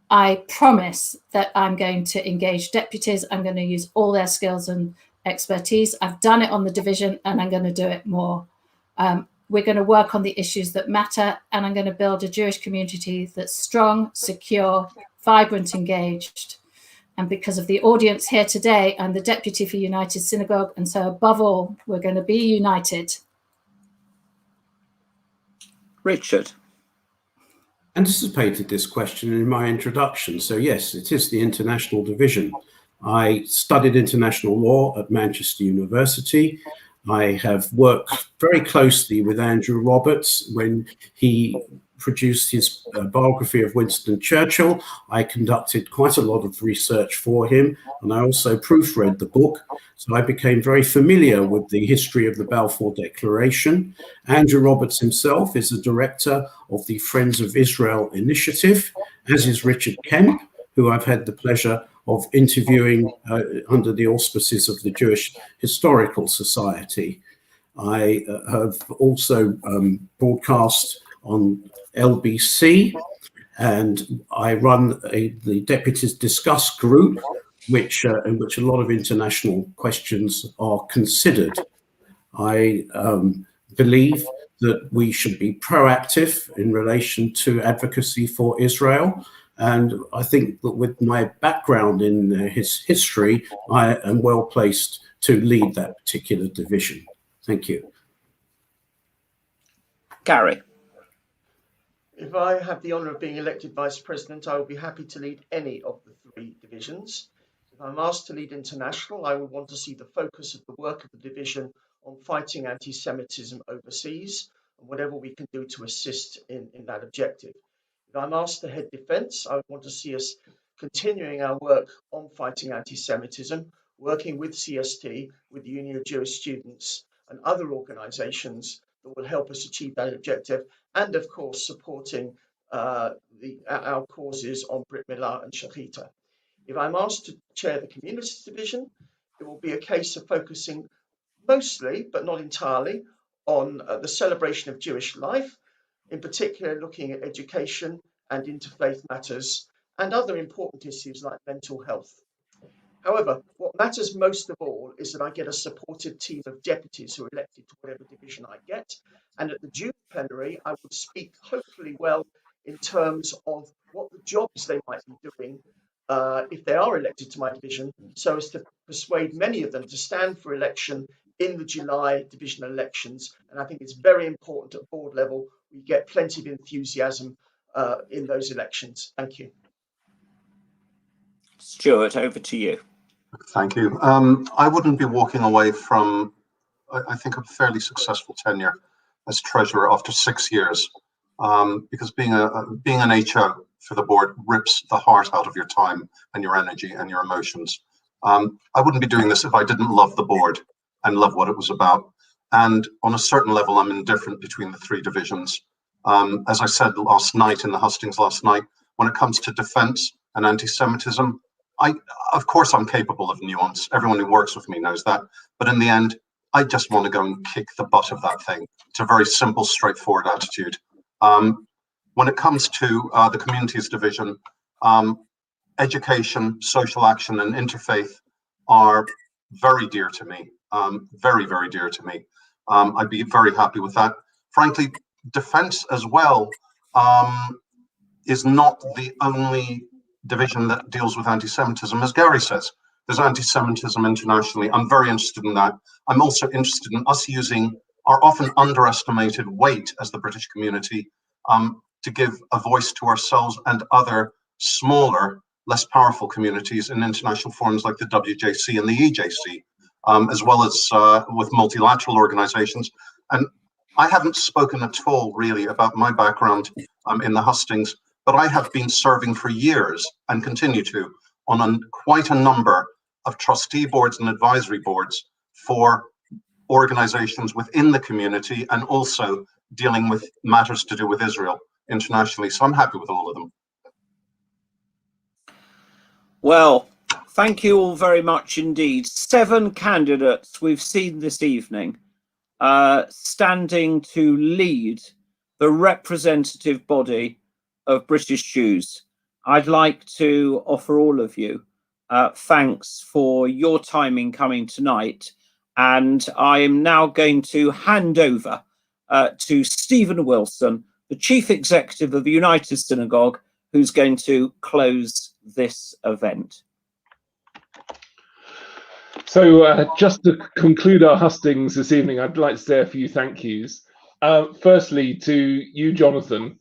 I promise that I'm going to engage deputies. I'm going to use all their skills and expertise. I've done it on the division, and I'm going to do it more. we're going to work on the issues that matter, and I'm going to build a Jewish community that's strong, secure, vibrant, engaged. And because of the audience here today, I'm the deputy for United Synagogue, and so above all, we're going to be united. Richard. Anticipated this question in my introduction. So yes, it is the international division. I studied international law at Manchester University. I have worked very closely with Andrew Roberts when he produced his biography of Winston Churchill. I conducted quite a lot of research for him, and I also proofread the book. So I became very familiar with the history of the Balfour Declaration. Andrew Roberts himself is the director of the Friends of Israel initiative, as is Richard Kemp, who I've had the pleasure of interviewing under the auspices of the Jewish Historical Society. I have also broadcast on LBC, and I run the Deputies Discuss group, in which a lot of international questions are considered. I believe that we should be proactive in relation to advocacy for Israel. And I think that with my background in his history, I am well placed to lead that particular division. Thank you. Gary. If I have the honour of being elected Vice President, I will be happy to lead any of the 3 divisions. If I'm asked to lead international, I would want to see the focus of the work of the division on fighting anti-Semitism overseas and whatever we can do to assist in that objective. If I'm asked to head defence, I would want to see us continuing our work on fighting anti-Semitism, working with CST, with the Union of Jewish Students and other organisations that will help us achieve that objective, and of course supporting our causes on Brit Milah and Shechita. If I'm asked to chair the Communities Division, it will be a case of focusing mostly, but not entirely, on the celebration of Jewish life, in particular looking at education and interfaith matters and other important issues like mental health. However, what matters most of all is that I get a supportive team of deputies who are elected to whatever division I get, and at the June plenary I would speak hopefully well in terms of what the jobs they might be doing if they are elected to my division, so as to persuade many of them to stand for election in the July divisional elections. And I think it's very important at board level we get plenty of enthusiasm in those elections. Thank you. Stuart, over to you. Thank you. I wouldn't be walking away from, I think, a fairly successful tenure as treasurer after 6 years, because being an HO for the board rips the heart out of your time and your energy and your emotions. I wouldn't be doing this if I didn't love the board and love what it was about. And on a certain level, I'm indifferent between the 3 divisions. As I said last night in the hustings last night, when it comes to defense and anti-Semitism, of course I'm capable of nuance. Everyone who works with me knows that. But in the end, I just want to go and kick the butt of that thing. It's a very simple, straightforward attitude. When it comes to the communities division, education, social action, and interfaith are very dear to me. Very, very dear to me. I'd be very happy with that. Frankly, defense as well is not the only division that deals with anti-Semitism. As Gary says, there's anti-Semitism internationally. I'm very interested in that. I'm also interested in us using our often underestimated weight as the British community to give a voice to ourselves and other smaller, less powerful communities in international forums like the WJC and the EJC, as well as with multilateral organizations. And I haven't spoken at all really about my background in the hustings, but I have been serving for years and continue to on quite a number of trustee boards and advisory boards for organizations within the community and also dealing with matters to do with Israel internationally. So I'm happy with all of them. Well, thank you all very much indeed. 7 candidates we've seen this evening standing to lead the representative body of British Jews. I'd like to offer all of you thanks for your time in coming tonight, and I am now going to hand over to Stephen Wilson, the Chief Executive of the United Synagogue, who's going to close this event. So just to conclude our hustings this evening, I'd like to say a few thank yous. Firstly, to you, Jonathan,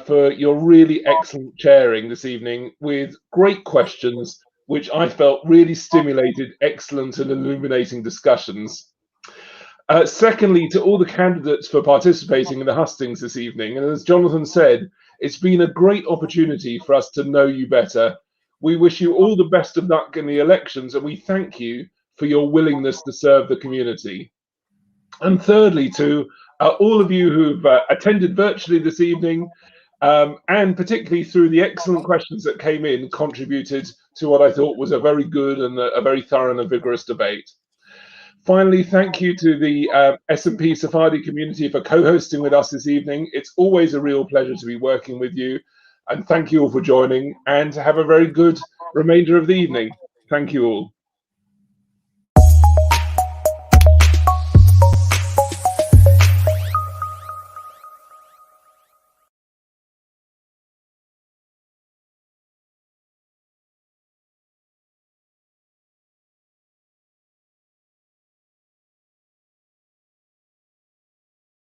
for your really excellent chairing this evening with great questions, which I felt really stimulated excellent and illuminating discussions. Secondly, to all the candidates for participating in the hustings this evening. And as Jonathan said, it's been a great opportunity for us to know you better. We wish you all the best of luck in the elections, and we thank you for your willingness to serve the community. And thirdly, to all of you who've attended virtually this evening, and particularly through the excellent questions that came in, contributed to what I thought was a very good and a very thorough and vigorous debate. Finally, thank you to the S&P Sephardi community for co-hosting with us this evening. It's always a real pleasure to be working with you. And thank you all for joining, and have a very good remainder of the evening. Thank you all.